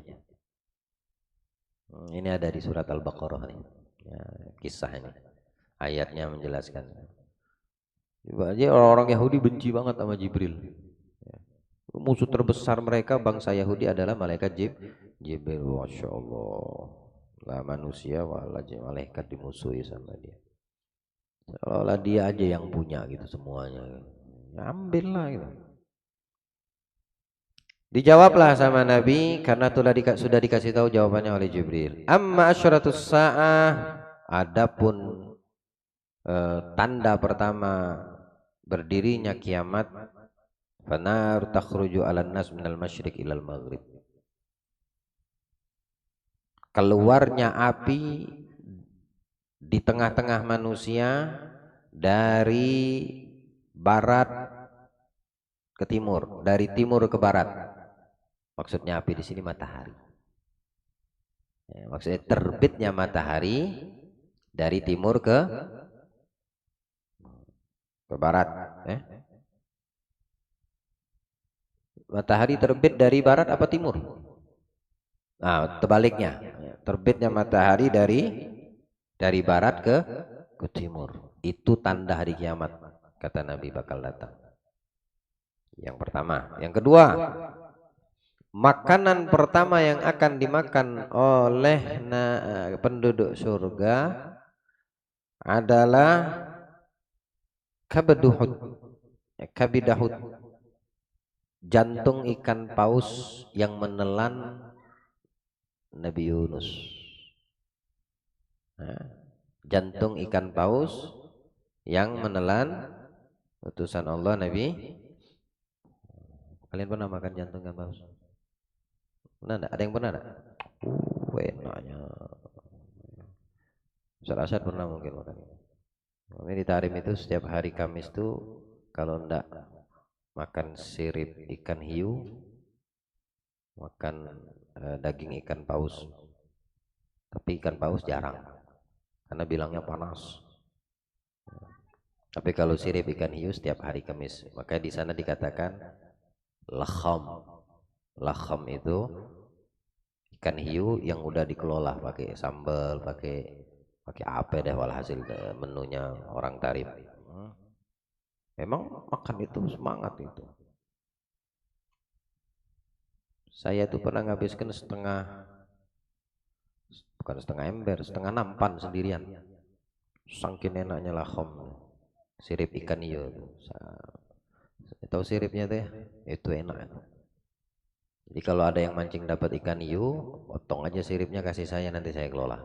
S1: Ini ada di surat Al-Baqarah nih. Ya, kisah ini. Ayatnya menjelaskan. Jadi orang-orang Yahudi benci banget sama Jibril. Ya. Musuh terbesar mereka bangsa Yahudi adalah malaikat Jibril. Masya Allah. Lah manusia wala malaikat dimusuhi sama dia. Seolah-olah dia aja yang punya gitu semuanya. Ya, ambil lah gitu. Dijawablah sama Nabi karena sudah dikasih tahu jawabannya oleh Jibril. Amma asyratus sa'ah, adapun tanda pertama berdirinya kiamat, fanar takhruju 'alan nas minal masyriq ilal maghrib. Keluarnya api di tengah-tengah manusia dari barat ke timur, dari timur ke barat. Maksudnya api di sini matahari. Ya, maksudnya terbitnya matahari dari timur ke barat. Ya. Matahari terbit dari barat apa timur? Nah, tebaliknya. Terbitnya matahari dari barat ke timur. Itu tanda hari kiamat, kata Nabi bakal datang. Yang pertama. Yang kedua, makanan pertama yang akan dimakan oleh penduduk surga adalah kabidahud, jantung ikan paus yang menelan Nabi Yunus. Jantung ikan paus yang menelan utusan Allah Nabi. Kalian pernah makan jantung ikan paus? Pernah enggak? Ada yang pernah enggak? Enaknya. Ustaz Asyad pernah mungkin makan. Ini di Tarim itu setiap hari Kamis tuh kalau enggak makan sirip ikan hiu, makan daging ikan paus. Tapi ikan paus jarang karena bilangnya panas. Tapi kalau sirip ikan hiu setiap hari Kamis, maka di sana dikatakan lakham. Lakham itu ikan hiu yang udah dikelola pakai sambal, pakai apa deh walhasil menunya orang Tarim. Memang makan itu semangat itu. Saya itu pernah nghabiskan bukan setengah ember, setengah nampan sendirian. Saking enaknya lakham, sirip ikan hiu. Tahu siripnya tuh ya? Itu enak. Jadi kalau ada yang mancing dapat ikan hiu, potong aja siripnya kasih saya, nanti saya kelola.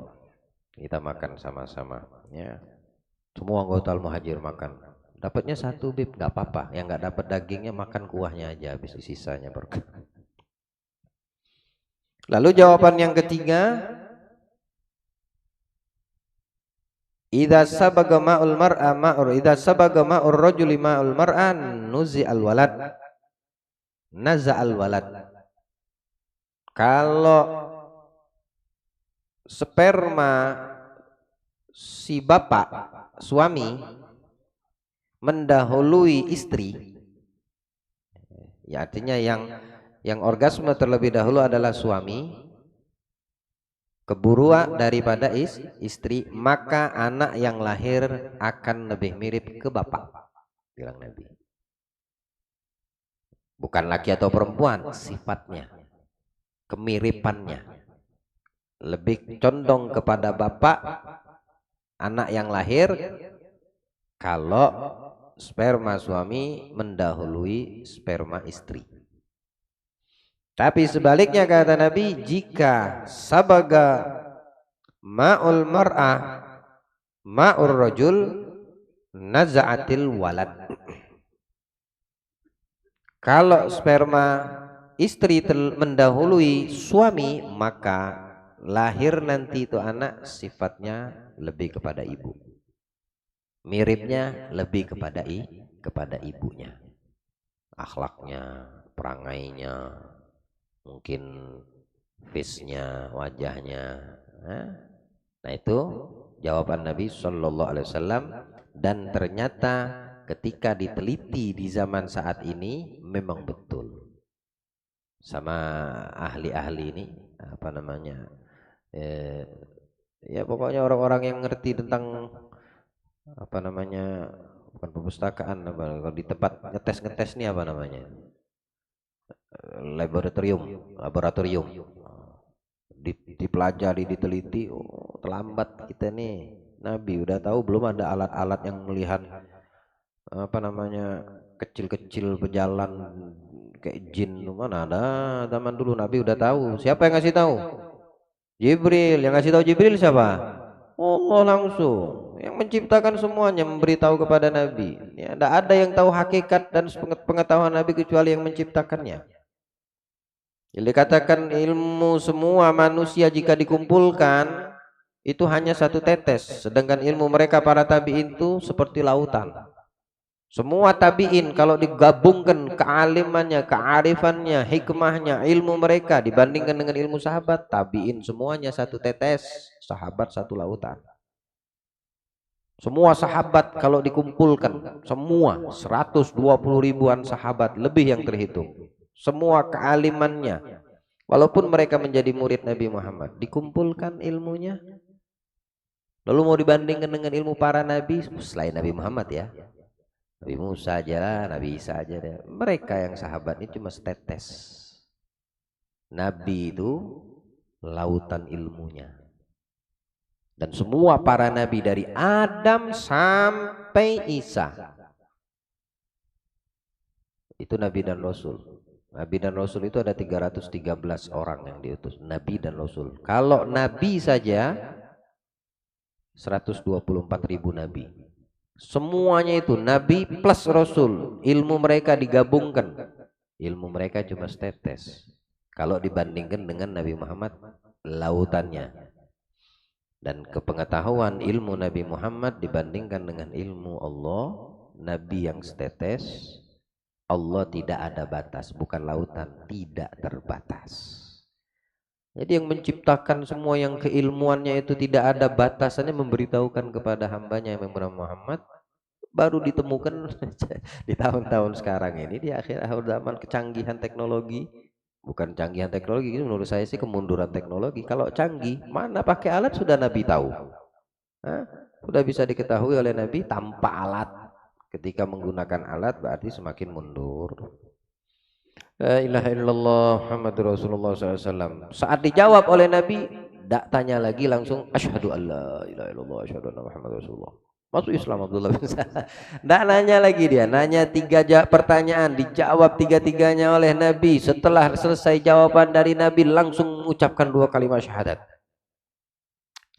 S1: Kita makan sama-sama. Ya. Semua anggota Al-Muhajir makan. Dapatnya satu bib, nggak apa-apa. Yang nggak dapat dagingnya makan kuahnya aja, habis sisanya berkah. Lalu jawaban yang ketiga, idza sabaga ma'ul mar'a ma'ur idza sabaga ma'ur rajuli ma'ul mar'an nuzi al walad naza al walad. Kalau sperma si bapak suami mendahului istri, ya artinya yang orgasme terlebih dahulu adalah suami, keburu daripada istri, maka anak yang lahir akan lebih mirip ke bapak, bilang Nabi. Bukan laki atau perempuan, sifatnya, kemiripannya. lebih condong kepada bapak anak yang lahir kalau sperma suami mendahului sperma istri. Tapi sebaliknya kata Nabi, jika sabaga ma'ul mar'ah ma'ur rajul naza'atil walad. Kalau sperma istri mendahului suami, maka lahir nanti itu anak sifatnya lebih kepada ibu. Miripnya lebih kepada ibunya. Akhlaknya, perangainya, mungkin face-nya, wajahnya. Nah itu jawaban Nabi Shallallahu Alaihi Wasallam. Dan ternyata ketika diteliti di zaman saat ini memang betul sama ahli-ahli ini apa namanya ya pokoknya orang-orang yang ngerti tentang apa namanya, bukan perpustakaan, kalau di tempat ngetes nih apa namanya, laboratorium dipelajari, diteliti. Oh, terlambat kita nih. Nabi udah tahu belum ada alat-alat yang melihat apa namanya kecil-kecil berjalan kayak jin, mana ada. Zaman dulu Nabi udah tahu. Siapa yang ngasih tahu? Jibril. Yang ngasih tahu Jibril siapa? Allah langsung yang menciptakan semuanya, memberitahu kepada Nabi. Ya, tidak ada yang tahu hakikat dan pengetahuan Nabi kecuali yang menciptakannya. Jadi dikatakan ilmu semua manusia jika dikumpulkan itu hanya satu tetes, sedangkan ilmu mereka para tabi'in itu seperti lautan. Semua tabi'in kalau digabungkan kealimannya, kearifannya, hikmahnya, ilmu mereka dibandingkan dengan ilmu sahabat, tabi'in semuanya satu tetes, sahabat satu lautan. Semua sahabat kalau dikumpulkan, semua 120 ribuan sahabat lebih yang terhitung, semua kealimannya, walaupun mereka menjadi murid Nabi Muhammad, dikumpulkan ilmunya, lalu mau dibandingkan dengan ilmu para nabi selain Nabi Muhammad ya, Nabi Musa aja, Nabi Isa aja deh. Mereka yang sahabat ini cuma setetes. Nabi itu lautan ilmunya. Dan semua para nabi dari Adam sampai Isa itu nabi dan rasul. Nabi dan rasul itu ada 313 orang yang diutus, nabi dan rasul. Kalau nabi saja 124 ribu nabi. Semuanya itu nabi plus rasul, ilmu mereka digabungkan, ilmu mereka cuma setetes kalau dibandingkan dengan Nabi Muhammad lautannya. Dan kepengetahuan ilmu Nabi Muhammad dibandingkan dengan ilmu Allah, nabi yang setetes, Allah tidak ada batas, bukan lautan, tidak terbatas. Jadi yang menciptakan semua yang keilmuannya itu tidak ada batasannya, memberitahukan kepada hambanya yang bernama Muhammad, baru ditemukan di tahun-tahun sekarang ini, di akhir zaman kecanggihan teknologi. Bukan canggihan teknologi, ini menurut saya sih kemunduran teknologi. Kalau canggih, mana pakai alat sudah Nabi tahu. Sudah bisa diketahui oleh Nabi tanpa alat. Ketika menggunakan alat berarti semakin mundur. La ilaha illallah Muhammadur Rasulullah SAW. Saat dijawab oleh Nabi, tidak tanya lagi, langsung asyhadu alla ilaha illallah asyhadu anna Muhammadur Rasulullah. Masuk Islam Abdullah bin Salam. Tidak nanya lagi dia, nanya 3 pertanyaan, dijawab 3-tiganya oleh Nabi. Setelah selesai jawaban dari Nabi, langsung mengucapkan 2 kalimat syahadat.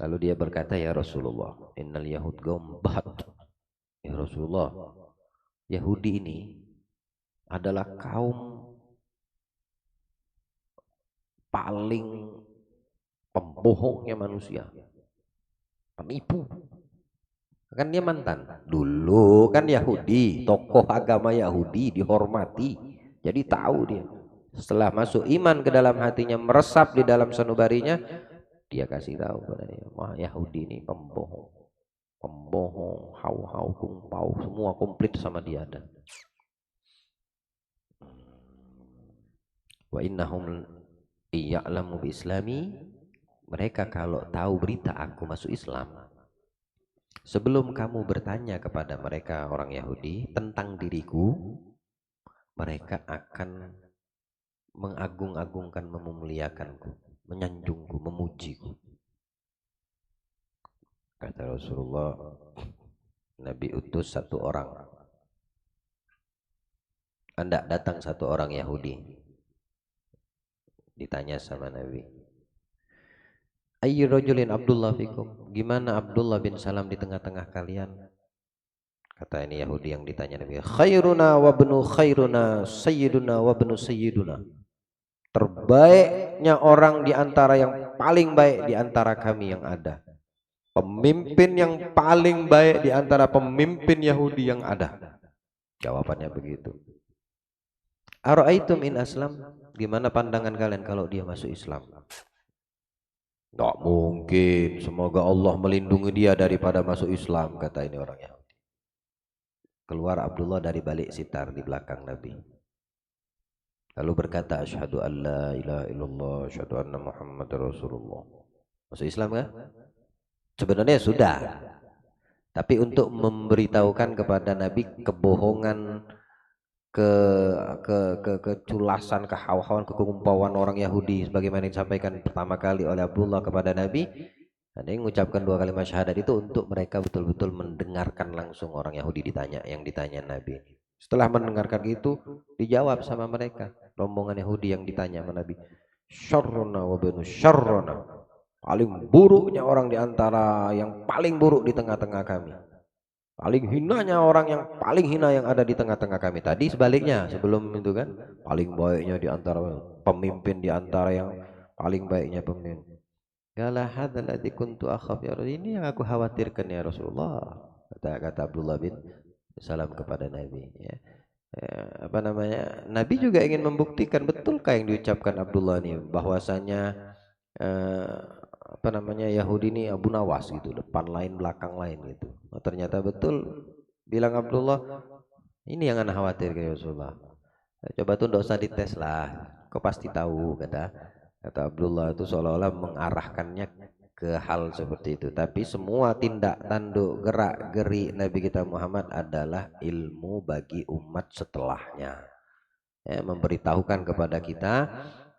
S1: Lalu dia berkata, ya Rasulullah, innal yahud gombat. Ya Rasulullah, Yahudi ini adalah kaum paling pembohongnya manusia, penipu. Kan dia mantan dulu kan Yahudi, tokoh agama Yahudi dihormati, jadi tahu dia. Setelah masuk iman ke dalam hatinya, meresap di dalam sanubarinya, dia kasih tahu pada dia, wah Yahudi ini pembohong, hau kumpau, semua komplit sama dia ada. Wa innahum iya'lamu bi islami, mereka kalau tahu berita aku masuk Islam, sebelum kamu bertanya kepada mereka orang Yahudi tentang diriku, mereka akan mengagung-agungkan, memuliakanku. menyanjungku, memujiku. Kata Rasulullah, Nabi utus satu orang, hendak datang satu orang Yahudi. Ditanya sama Nabi, ayyu rajulin Abdullah fikum, gimana Abdullah bin Salam di tengah-tengah kalian? Kata ini Yahudi yang ditanya Nabi, khairuna wa bnu khairuna sayyiduna wa bnu sayyiduna, terbaiknya orang di antara yang paling baik di antara kami yang ada, pemimpin yang paling baik di antara pemimpin Yahudi yang ada. Jawabannya begitu. Ara'aitum in aslam, gimana pandangan kalian kalau dia masuk Islam? Tidak mungkin, semoga Allah melindungi dia daripada masuk Islam, kata ini orang Yahudi. Keluar Abdullah dari balik sitar di belakang Nabi, lalu berkata, asyhadu an la ilaha illallah, asyhadu anna Muhammadar Rasulullah. Masuk Islam kan? Sebenarnya sudah, tapi untuk memberitahukan kepada Nabi kebohongan, keculasan, kehauan, kekumpauan orang Yahudi sebagaimana disampaikan pertama kali oleh Abdullah kepada Nabi. Ada yang mengucapkan 2 kalimat syahadat itu untuk mereka betul-betul mendengarkan langsung orang Yahudi yang ditanya Nabi. Setelah mendengarkan itu, dijawab sama mereka, rombongan Yahudi yang ditanya sama Nabi, syarruna wa banu syarruna, paling buruknya orang di antara yang paling buruk di tengah-tengah kami, paling hinanya orang yang paling hina yang ada di tengah-tengah kami. Tadi sebaliknya, sebelum itu kan, paling baiknya di antara pemimpin, di antara yang paling baiknya pemimpin. Qala hadzal ladzi kuntu akhaf ya Rasul, ini yang aku khawatirkan ya Rasulullah, kata Abdullah bin Salam kepada Nabi, ya. Apa namanya, Nabi juga ingin membuktikan betulkah yang diucapkan Abdullah ini, bahwasanya apa namanya, Yahudi ini Abu Nawas gitu, depan lain belakang lain gitu. Oh, ternyata betul, bilang Abdullah, ini yang anak khawatir ya Rasulullah. Coba tuh nggak usah dites lah, kau pasti tahu, kata Abdullah itu seolah-olah mengarahkannya ke hal seperti itu. Tapi semua tindak tanduk gerak geri Nabi kita Muhammad adalah ilmu bagi umat setelahnya, ya, memberitahukan kepada kita,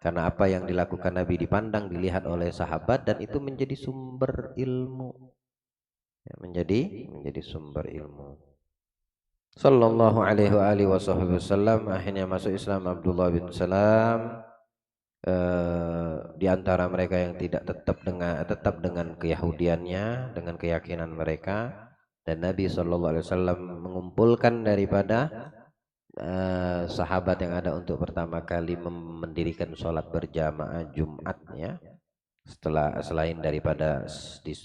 S1: karena apa yang dilakukan Nabi dipandang, dilihat oleh sahabat, dan itu menjadi sumber ilmu, ya, menjadi sumber ilmu. Sallallahu alaihi wasallam. Akhirnya masuk Islam Abdullah bin Salam. Di antara mereka yang tidak tetap dengan keyahudiannya, dengan keyakinan mereka, dan Nabi Shallallahu Alaihi Wasallam mengumpulkan daripada sahabat yang ada untuk pertama kali mendirikan sholat berjamaah Jumatnya, selain daripada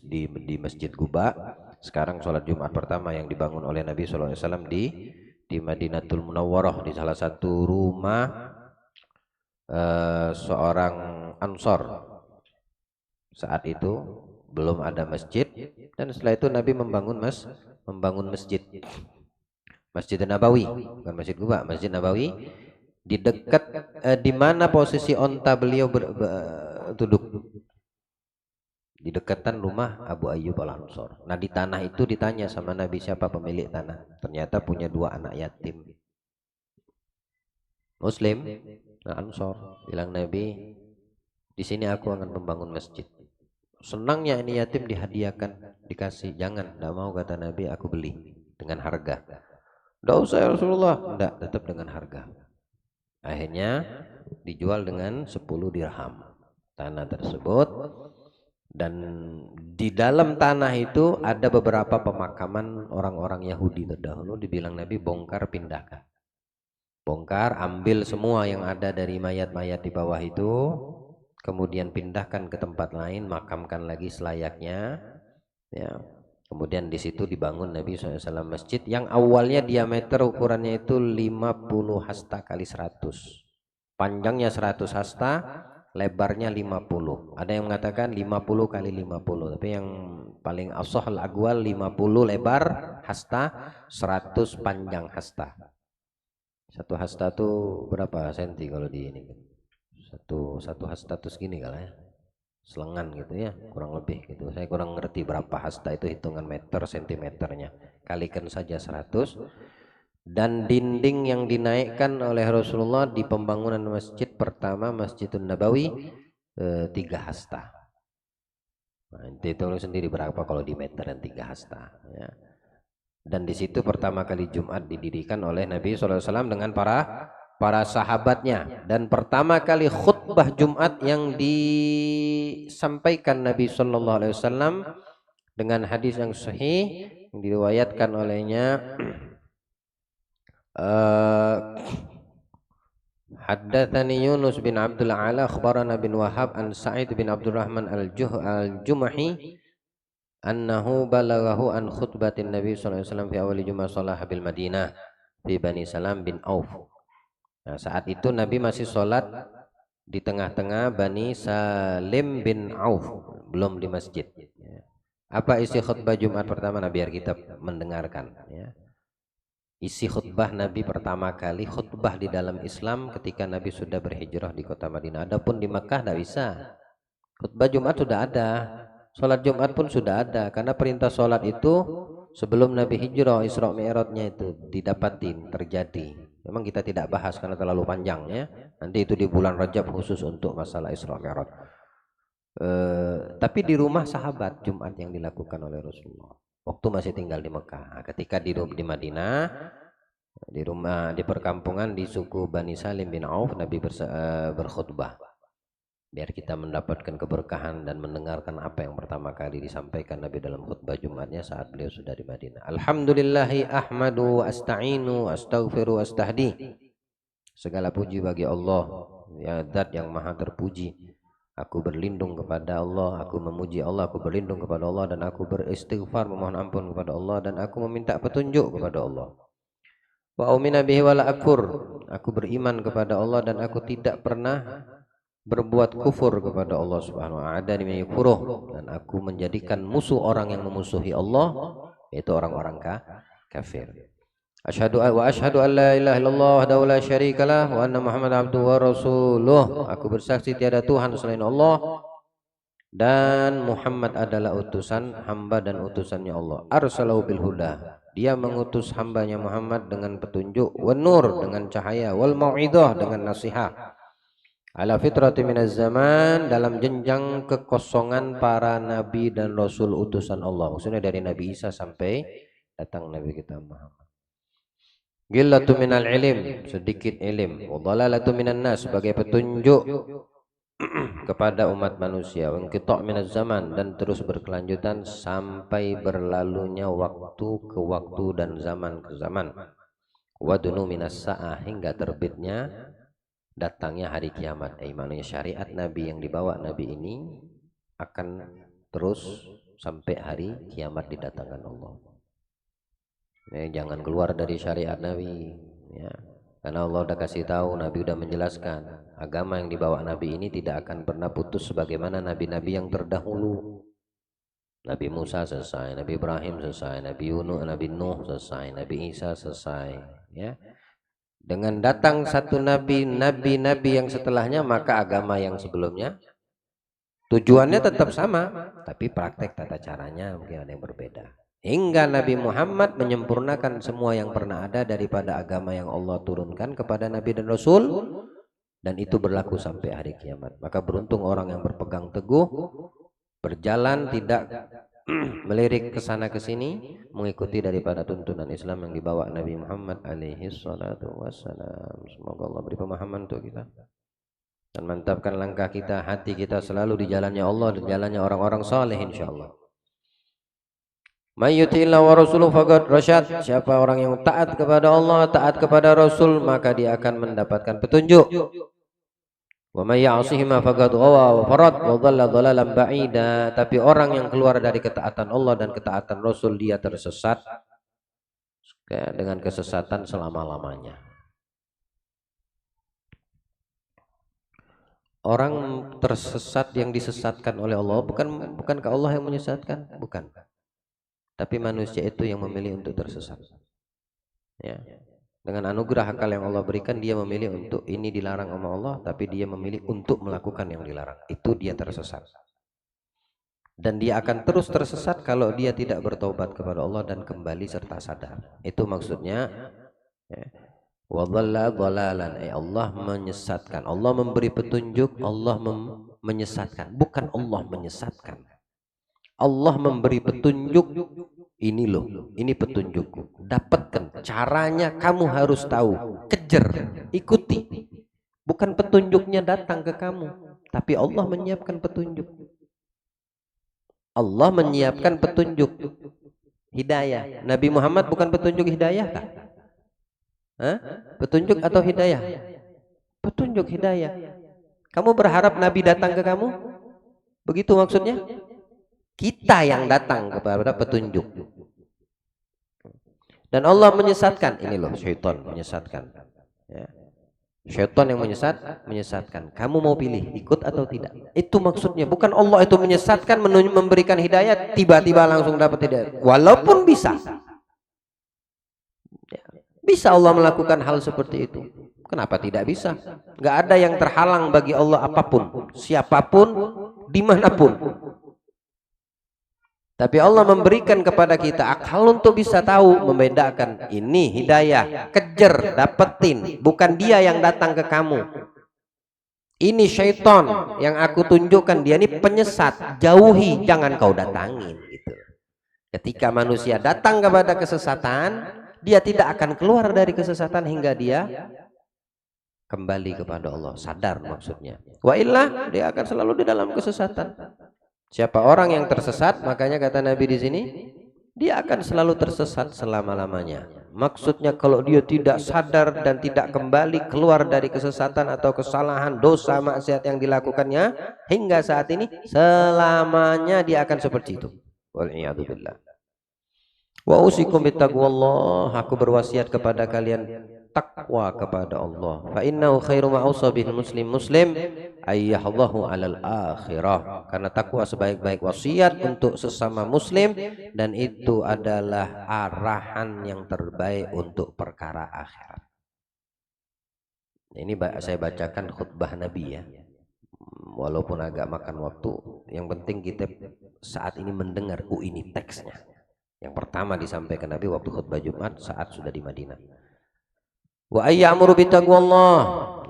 S1: di Masjid Quba. Sekarang sholat Jumat pertama yang dibangun oleh Nabi Shallallahu Alaihi Wasallam di Madinatul Munawwarah, di salah satu rumah seorang Ansor. Saat itu belum ada masjid, dan setelah itu Nabi membangun masjid, Masjid Nabawi, bukan Masjid Quba, Masjid Nabawi, di dekat di mana posisi onta beliau duduk, di dekatan rumah Abu Ayyub Al-Ansor. Nah, di tanah itu ditanya sama Nabi, siapa pemilik tanah? Ternyata punya 2 anak yatim Muslim. Nah, Ansor bilang Nabi, di sini aku akan membangun masjid. Senangnya ini yatim dihadiahkan, dikasih. Jangan, tidak mau, kata Nabi, aku beli dengan harga. Tidak usah ya Rasulullah. Tidak, tetap dengan harga. Akhirnya dijual dengan 10 dirham tanah tersebut. Dan di dalam tanah itu ada beberapa pemakaman orang-orang Yahudi terdahulu. Dibilang Nabi, bongkar, pindahkan. Bongkar, ambil semua yang ada dari mayat-mayat di bawah itu, kemudian pindahkan ke tempat lain, makamkan lagi selayaknya, ya. Kemudian di situ dibangun Nabi SAW masjid yang awalnya diameter ukurannya itu 50 hasta kali 100, panjangnya 100 hasta, lebarnya 50. Ada yang mengatakan 50 kali 50, tapi yang paling ashahul aqwal 50 lebar hasta, 100 panjang hasta. 1 hasta tuh berapa senti kalau di ini? Satu hasta tuh segini kali ya, selengan gitu ya, kurang lebih gitu. Saya kurang ngerti berapa hasta itu, hitungan meter sentimeternya, kalikan saja 100. Dan dinding yang dinaikkan oleh Rasulullah di pembangunan masjid pertama, Masjidun Nabawi, 3 hasta. Nah, hitung sendiri berapa kalau di meter dan 3 hasta. Ya. Dan di situ pertama kali Jumat didirikan oleh Nabi SAW dengan para sahabatnya. Dan pertama kali khutbah Jumat yang disampaikan Nabi SAW dengan hadis yang sahih yang diriwayatkan olehnya. Haddatsani Yunus bin Abdul Ala akhbarana bin Wahab an Sa'id bin Abdurrahman al-Jumahi annahu balaghahu an khutbatin Nabi sallallahu alaihi wasallam fi awal Jumat shalah bil Madinah fi Bani Salam bin Auf. Nah, saat itu Nabi masih sholat di tengah-tengah Bani Salim bin Auf, belum di masjid. Apa isi khutbah Jumat pertama? Nah, biar kita mendengarkan. Ya. Isi khutbah Nabi pertama kali, khutbah di dalam Islam ketika Nabi sudah berhijrah di kota Madinah. Adapun di Makkah tidak bisa. Khutbah Jumat sudah ada, sholat Jumat pun sudah ada. Karena perintah sholat itu sebelum Nabi hijrah, Isra Mi'rajnya itu didapatin, terjadi. Memang kita tidak bahas karena terlalu panjang ya. Nanti itu di bulan Rajab khusus untuk masalah Isra Mi'raj. Tapi di rumah sahabat Jumat yang dilakukan oleh Rasulullah waktu masih tinggal di Mekah. Ketika di Madinah, di rumah di perkampungan di suku Bani Salim bin Auf, Nabi berkhutbah biar kita mendapatkan keberkahan dan mendengarkan apa yang pertama kali disampaikan Nabi dalam khutbah Jumatnya saat beliau sudah di Madinah. Alhamdulillahi ahmadu wa asta'inu astaghfiru astahdi. Segala puji bagi Allah, ya Zat yang maha terpuji. Aku berlindung kepada Allah, aku memuji Allah, aku berlindung kepada Allah, dan aku beristighfar memohon ampun kepada Allah, dan aku meminta petunjuk kepada Allah. Wa umina bihi wala akfur. Aku beriman kepada Allah dan aku tidak pernah berbuat kufur kepada Allah Subhanahu wa ta'ala. Dan aku menjadikan musuh orang yang memusuhi Allah, yaitu orang-orang kafir. Asyhadu an la ilaha illallah wahdahu la syarikalah wa anna Muhammadan abduhu wa rasuluh. Aku bersaksi tiada Tuhan selain Allah dan Muhammad adalah utusan hamba dan utusannya Allah. Arsalahu bil huda. Dia mengutus hambanya Muhammad dengan petunjuk, wan nur dengan cahaya, wal mau'izah dengan nasihat. Ala fitrati minaz zaman, dalam jenjang kekosongan para nabi dan rasul utusan Allah. Maksudnya dari Nabi Isa sampai datang Nabi kita Muhammad. Gillatu minal ilim, sedikit ilim. Wa dhalalatu minan nas, sebagai petunjuk kepada umat manusia. Wa inqita' minaz zaman, dan terus berkelanjutan sampai berlalunya waktu ke waktu dan zaman ke zaman. Wa dunu minas sa'ah, hingga terbitnya datangnya hari kiamat. Maknanya syariat Nabi yang dibawa Nabi ini akan terus sampai hari kiamat didatangkan Allah. Jangan keluar dari syariat Nabi ya. Karena Allah udah kasih tahu, Nabi udah menjelaskan agama yang dibawa Nabi ini tidak akan pernah putus sebagaimana nabi-nabi yang terdahulu. Nabi Musa selesai, Nabi Ibrahim selesai, Nabi Yunus, Nabi Nuh selesai, Nabi Isa selesai ya. Dengan datang satu nabi yang setelahnya, maka agama yang sebelumnya tujuannya tetap sama, tapi praktek tata caranya mungkin ada yang berbeda. Hingga Nabi Muhammad menyempurnakan semua yang pernah ada daripada agama yang Allah turunkan kepada Nabi dan Rasul, dan itu berlaku sampai hari kiamat. Maka beruntung orang yang berpegang teguh, berjalan tidak melirik ke sana ke sini, mengikuti daripada tuntunan Islam yang dibawa Nabi Muhammad alaihi salatu wassalam. Semoga Allah beri pemahaman untuk kita dan mantapkan langkah kita, hati kita selalu di jalannya Allah dan jalannya orang-orang saleh insyaallah. May yuti'illah wa rasuluhu faqad rasyad. Siapa orang yang taat kepada Allah, taat kepada Rasul, maka dia akan mendapatkan petunjuk. Wa may ya'sihima faqad ghawa wa farad wa dhalla dhalalan ba'ida. Tapi orang yang keluar dari ketaatan Allah dan ketaatan Rasul, dia tersesat dengan kesesatan selama-lamanya. Orang tersesat yang disesatkan oleh Allah, bukankah Allah yang menyesatkan? Bukan. Tapi manusia itu yang memilih untuk tersesat. Ya. Dengan anugerah akal yang Allah berikan, dia memilih untuk ini dilarang sama Allah, tapi dia memilih untuk melakukan yang dilarang. Itu dia tersesat. Dan dia akan terus tersesat kalau dia tidak bertobat kepada Allah dan kembali serta sadar. Itu maksudnya ya. Wa dhalla dhalalan, Allah menyesatkan, Allah memberi petunjuk, Allah menyesatkan, bukan Allah menyesatkan. Allah memberi petunjuk, ini loh, ini petunjukku, dapatkan caranya, kamu harus tahu, kejar, ikuti. Bukan petunjuknya datang ke kamu, tapi Allah menyiapkan petunjuk. Allah menyiapkan petunjuk hidayah. Nabi Muhammad bukan petunjuk hidayah kah? Hah? Petunjuk atau hidayah? Petunjuk hidayah. Kamu berharap Nabi datang ke kamu? Begitu maksudnya? Kita yang datang kepada petunjuk. Dan Allah menyesatkan. Ini loh, syaitan menyesatkan. Ya. Syaitan yang menyesatkan. Kamu mau pilih, ikut atau tidak? Itu maksudnya. Bukan Allah itu menyesatkan, memberikan hidayah, tiba-tiba langsung dapat hidayah. Walaupun bisa. Bisa Allah melakukan hal seperti itu. Kenapa tidak bisa? Nggak ada yang terhalang bagi Allah apapun, siapapun, dimanapun. Tapi Allah memberikan kepada kita akal untuk bisa tahu, membedakan ini hidayah, kejar, dapetin, bukan dia yang datang ke kamu. Ini syaitan yang aku tunjukkan, dia ini penyesat, jauhi, jangan kau datangin gitu. Ketika manusia datang kepada kesesatan, dia tidak akan keluar dari kesesatan hingga dia kembali kepada Allah, sadar maksudnya. Wa illah, dia akan selalu di dalam kesesatan. Siapa orang yang tersesat, makanya kata Nabi di sini, dia akan selalu tersesat selama-lamanya. Maksudnya kalau dia tidak sadar dan tidak kembali keluar dari kesesatan atau kesalahan, dosa, maksiat yang dilakukannya hingga saat ini, selamanya dia akan seperti itu. Wal'iyadzubillah. Wa usikum bittaqwallah, aku berwasiat kepada kalian takwa kepada Allah. Fa innahu khairu ma ausa bihi muslim ayyahdahu alal akhirah. Karena takwa sebaik-baik wasiat untuk sesama muslim, dan itu adalah arahan yang terbaik untuk perkara akhirat. Ini saya bacakan khutbah Nabi ya. Walaupun agak makan waktu, yang penting kita saat ini mendengar ini teksnya. Yang pertama disampaikan Nabi waktu khutbah Jumat saat sudah di Madinah. Wa ayyamuru bittaqwallah,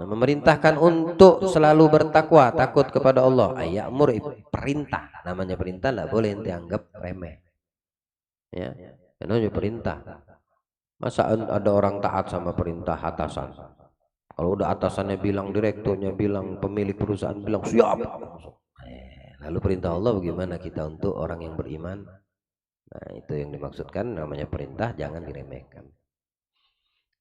S1: memerintahkan untuk selalu bertakwa, takut kepada Allah. Ayyamur perintah, namanya perintah, enggak boleh ente anggap remeh. Ya, namanya perintah. Masa ada orang taat sama perintah atasan? Kalau udah atasannya bilang, direkturnya bilang, pemilik perusahaan bilang siap. Lalu perintah Allah bagaimana kita untuk orang yang beriman? Nah, itu yang dimaksudkan, namanya perintah, jangan diremehkan.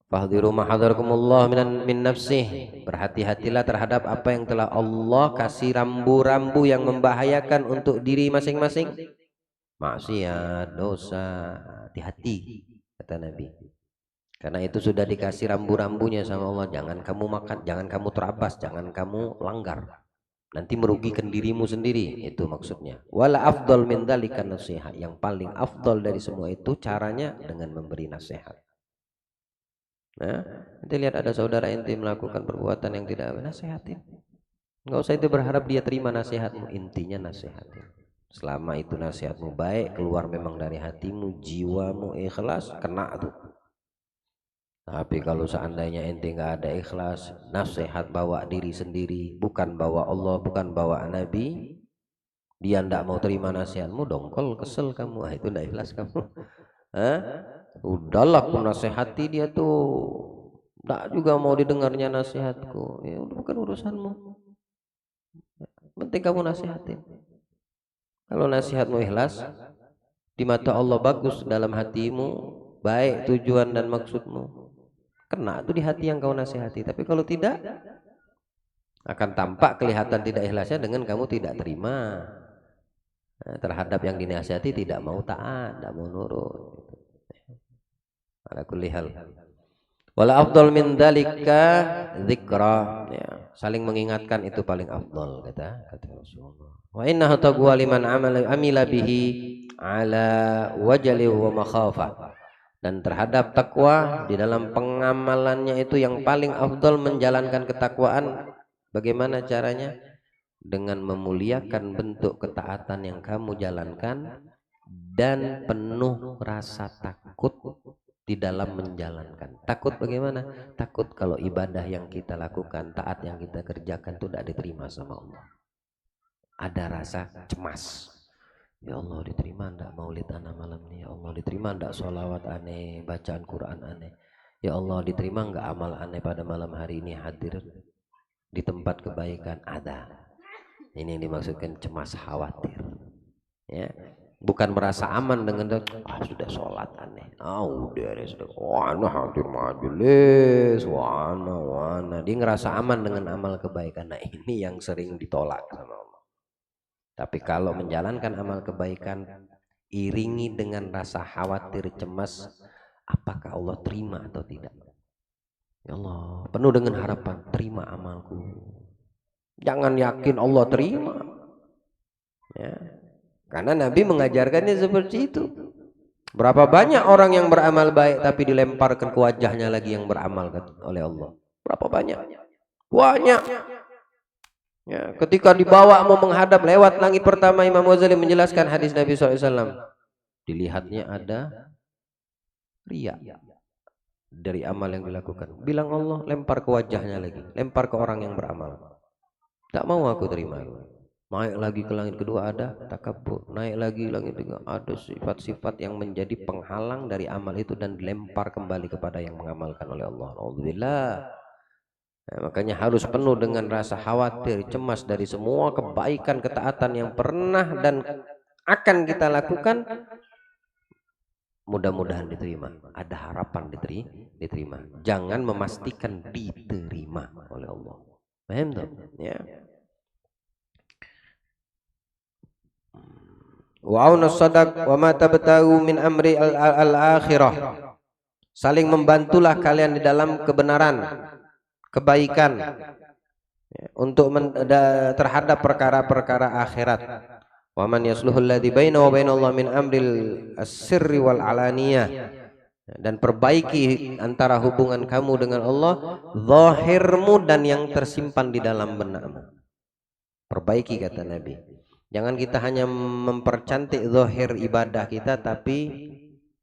S1: Fahdhiru ma hadarakumullah min nafsih, berhati-hatilah terhadap apa yang telah Allah kasih rambu-rambu yang membahayakan untuk diri masing-masing. Maksiat, dosa, hati-hati kata Nabi. Karena itu sudah dikasih rambu-rambunya sama Allah, jangan kamu makan, jangan kamu terabas, jangan kamu langgar. Nanti merugikan dirimu sendiri, itu maksudnya. Wala afdal min dzalika nasihat, yang paling afdal dari semua itu caranya dengan memberi nasihat. Nah, nanti lihat ada saudara ente melakukan perbuatan yang tidak benar, nasihatin. Enggak usah itu berharap dia terima nasihatmu, intinya nasihatin. Selama itu nasihatmu baik, keluar memang dari hatimu, jiwamu ikhlas, kena tuh. Tapi kalau seandainya ente nggak ada ikhlas, nasihat bawa diri sendiri, bukan bawa Allah, bukan bawa Nabi, dia ndak mau terima nasihatmu, dongkol, kesel kamu, itu ndak ikhlas kamu. Udahlah aku nasihati dia tuh, ndak juga mau didengarnya nasihatku, ya udah bukan urusanmu. Penting kamu nasihatin. Kalau nasihatmu ikhlas, di mata Allah bagus, dalam hatimu baik tujuan dan maksudmu, kena itu di hati yang kau nasihati. Tapi kalau tidak, akan tampak kelihatan tidak ikhlasnya dengan kamu tidak terima terhadap yang dinasihati, tidak mau taat, tidak mau nurut. Ala kulli hal. Wala afdal min dzalika dzikra, ya, saling mengingatkan itu paling afdal kata Rasulullah. Wa innahu taqwa liman amila bihi ala wajali wa makhafah. Dan terhadap takwa di dalam pengamalannya itu yang paling afdal menjalankan ketakwaan. Bagaimana caranya? Dengan memuliakan bentuk ketaatan yang kamu jalankan dan penuh rasa takut di dalam menjalankan. Takut bagaimana? Takut kalau ibadah yang kita lakukan, taat yang kita kerjakan itu tidak diterima sama Allah. ada rasa cemas. Ya Allah, diterima enggak maulid ana malam ini? Ya Allah, diterima enggak sholawat aneh, bacaan Quran aneh? Ya Allah, diterima enggak amal aneh pada malam hari ini hadir di tempat kebaikan? Ada. Ini yang dimaksudkan cemas khawatir. Ya, bukan merasa aman dengan sudah sholat aneh, udah deh sudah, wana hadir majelis, wana dia ngerasa aman dengan amal kebaikan. Nah ini yang sering ditolak sama Allah. Tapi kalau menjalankan amal kebaikan iringi dengan rasa khawatir cemas, apakah Allah terima atau tidak? Ya Allah, penuh dengan harapan, terima amalku. Jangan yakin Allah terima, ya. Karena Nabi mengajarkannya seperti itu. Berapa banyak orang yang beramal baik tapi dilemparkan ke wajahnya lagi yang beramal oleh Allah. Berapa banyak? Banyak. Ya, ketika dibawa mau menghadap lewat langit pertama, Imam Ghazali menjelaskan hadis Nabi SAW. Dilihatnya ada riya dari amal yang dilakukan. Bilang Allah, lempar ke wajahnya lagi, lempar ke orang yang beramal. Tak mau aku terima. Naik lagi ke langit kedua ada takabur, naik lagi langit kedua ada sifat-sifat yang menjadi penghalang dari amal itu dan dilempar kembali kepada yang mengamalkan oleh Allah. Alhamdulillah. Nah, makanya harus penuh dengan rasa khawatir, cemas dari semua kebaikan, ketaatan yang pernah dan akan kita lakukan. Mudah-mudahan diterima. Ada harapan diterima. Jangan memastikan diterima oleh Allah. Paham tak? Ya. Wa'aunus sadaq wa ma tabtagu min amri al-akhirah. Saling membantulah kalian di dalam kebenaran, kebaikan, untuk terhadap perkara-perkara akhirat. Wa man yasluhu alladhi baina wa bainallah min amril as-sirri wal alaniyah. Dan perbaiki antara hubungan kamu dengan Allah, zahirmu dan yang tersimpan di dalam benakmu. Perbaiki kata Nabi. Jangan kita hanya mempercantik zahir ibadah kita, tapi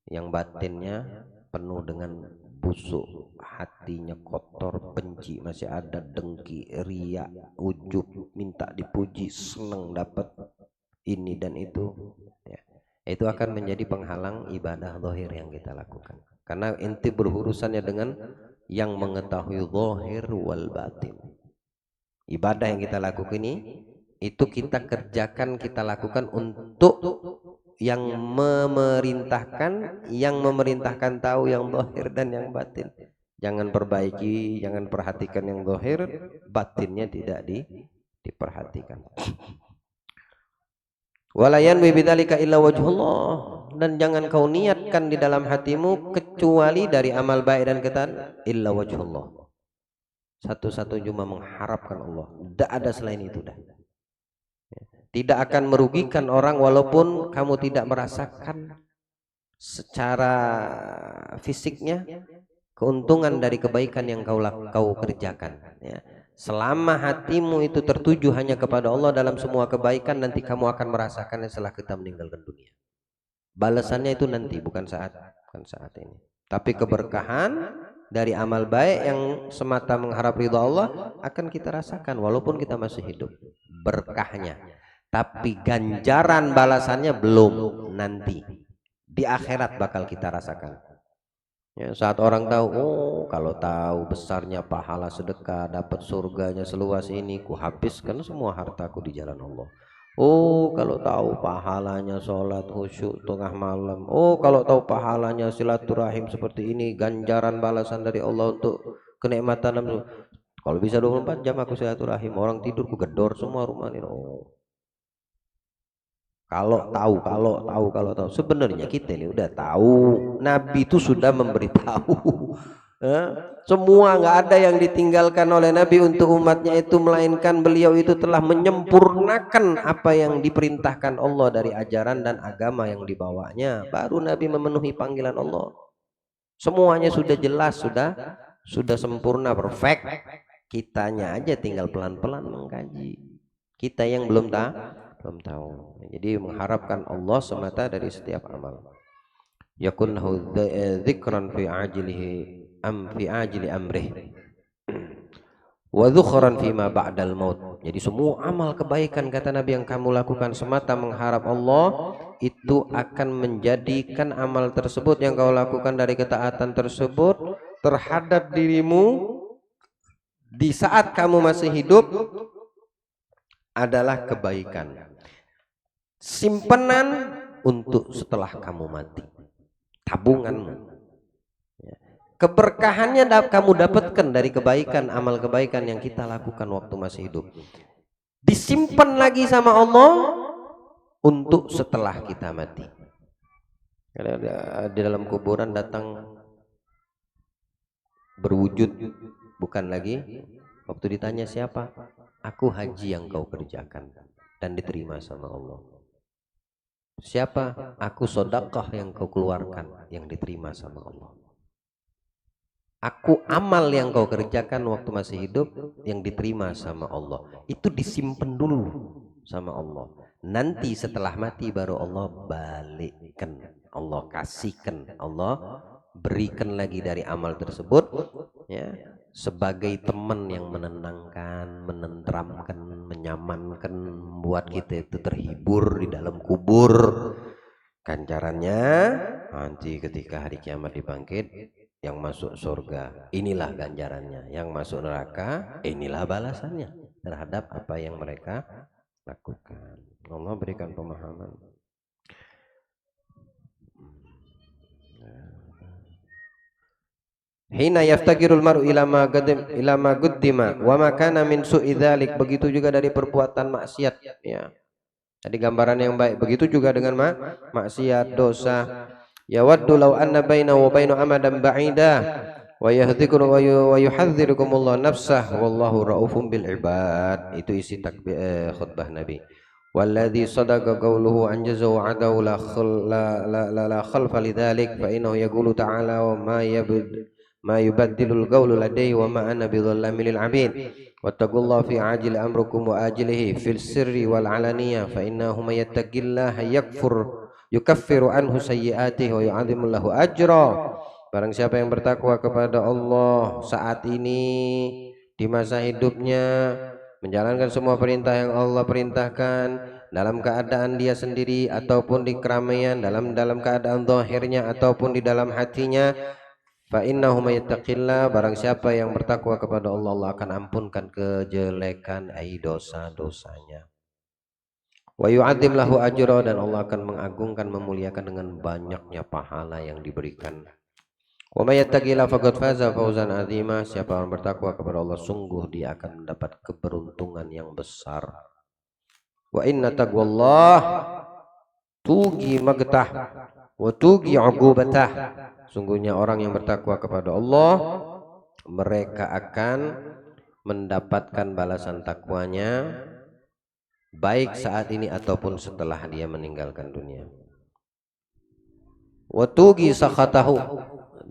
S1: yang batinnya penuh dengan busuk, hatinya kotor, benci, masih ada dengki, riya, ujub, minta dipuji, senang dapat ini dan itu. Ya. Itu akan menjadi penghalang ibadah zahir yang kita lakukan. Karena inti berurusannya dengan yang mengetahui zahir wal batin. Ibadah yang kita lakukan ini itu kita kerjakan, kita lakukan untuk yang memerintahkan tahu yang zahir dan yang batin. Jangan perbaiki, jangan perhatikan yang zahir, batinnya tidak diperhatikan. Walayan bidzalika illa wajhullah, dan jangan kau niatkan di dalam hatimu kecuali dari amal baik dan ketaatan illa wajhullah. Satu-satu cuma mengharapkan Allah, tidak ada selain itu dah. Tidak akan merugikan orang walaupun kamu tidak merasakan secara fisiknya keuntungan dari kebaikan yang kau kerjakan, ya. Selama hatimu itu tertuju hanya kepada Allah dalam semua kebaikan, nanti kamu akan merasakannya setelah kita meninggalkan dunia. Balasannya itu nanti, bukan saat ini. Tapi keberkahan dari amal baik yang semata mengharap ridha Allah akan kita rasakan walaupun kita masih hidup. Berkahnya. Tapi ganjaran balasannya belum, nanti di akhirat bakal kita rasakan. Ya, saat orang tahu, oh kalau tahu besarnya pahala sedekah, dapat surganya seluas ini, ku habiskan semua hartaku di jalan Allah. Oh kalau tahu pahalanya sholat khusyuk tengah malam, oh kalau tahu pahalanya silaturahim seperti ini, ganjaran balasan dari Allah untuk kenikmatan. Kalau bisa 24 jam aku silaturahim, orang tidur ku gedor semua rumah ini. Oh. Kalau tahu, sebenarnya kita ini udah tahu. Nabi itu sudah memberitahu. Semua, nggak ada yang ditinggalkan oleh Nabi untuk umatnya itu, melainkan beliau itu telah menyempurnakan apa yang diperintahkan Allah dari ajaran dan agama yang dibawanya. Baru Nabi memenuhi panggilan Allah. Semuanya sudah jelas, sudah sempurna, perfect. Kitanya aja tinggal pelan-pelan mengkaji. Kita yang belum tahu. Jadi mengharapkan Allah semata dari setiap amal. Yakunhu dzikran fi ajli amrih. wa dhukhran fima ba'dal maut. Jadi semua amal kebaikan kata Nabi yang kamu lakukan semata mengharap Allah, itu akan menjadikan amal tersebut yang kau lakukan dari ketaatan tersebut terhadap dirimu di saat kamu masih hidup adalah kebaikan, simpanan untuk setelah kamu mati, tabunganmu. Keberkahannya kamu dapatkan dari kebaikan, amal kebaikan yang kita lakukan waktu masih hidup, disimpan lagi sama Allah untuk setelah kita mati. Karena di dalam kuburan datang berwujud, bukan lagi waktu ditanya siapa, aku haji yang kau kerjakan dan diterima sama Allah. Siapa? Aku sedekah yang kau keluarkan yang diterima sama Allah. Aku amal yang kau kerjakan waktu masih hidup yang diterima sama Allah. Itu disimpan dulu sama Allah. Nanti setelah mati baru Allah balikkan, Allah kasihkan, Allah berikan lagi dari amal tersebut, ya, sebagai teman yang menenangkan, menenteramkan, menyamankan, membuat kita itu terhibur di dalam kubur. Ganjarannya nanti ketika hari kiamat dibangkit, yang masuk surga inilah ganjarannya, yang masuk neraka inilah balasannya terhadap apa yang mereka lakukan. Allah berikan pemahaman. Hina yaftaqirul mar'u ila ma guddima wa ma kana min su'i dzalik. Begitu juga dari perbuatan maksiat, ya. Tadi gambaran yang baik, begitu juga dengan maksiat, dosa. Ya waddu law anna baina wa baina amadan ba'ida wa yahdhiru wa yuhadzirukumullah nafsah wallahu raufum bil ibad. Itu isi khutbah Nabi. Walladzi sadaqa qawluhu anjaza wa adaw la khalfa lidzalik fa innahu yaqulu ta'ala wa ma yubaddilul qawlu ladayya wa ma ana bidhallamin lil 'abid. Wattaqullaha fi ajil amrukum wa ajilihi fil sirri wal alaniyah fa innahu may yattaqillaha yukaffiru anhu sayyi'atihi wa yu'adhimu lahu ajra. Barang siapa yang bertakwa kepada Allah saat ini di masa hidupnya, menjalankan semua perintah yang Allah perintahkan dalam keadaan dia sendiri ataupun di keramaian, dalam keadaan zahirnya ataupun di dalam hatinya, fa innahu may yattaqillah, barang siapa yang bertakwa kepada Allah, Allah akan ampunkan kejelekan dosa-dosanya. Wa yu'adzim lahu ajra, dan Allah akan mengagungkan, memuliakan dengan banyaknya pahala yang diberikan. Wa may yattaqillah faqad faza fawzan 'azima, siapa yang bertakwa kepada Allah sungguh dia akan mendapat keberuntungan yang besar. Wa inna taqwallah tugi magtah wa tugi 'uqubatah, sungguhnya orang yang bertakwa kepada Allah mereka akan mendapatkan balasan takwanya baik saat ini ataupun setelah dia meninggalkan dunia. Wa tugi sakhatahu,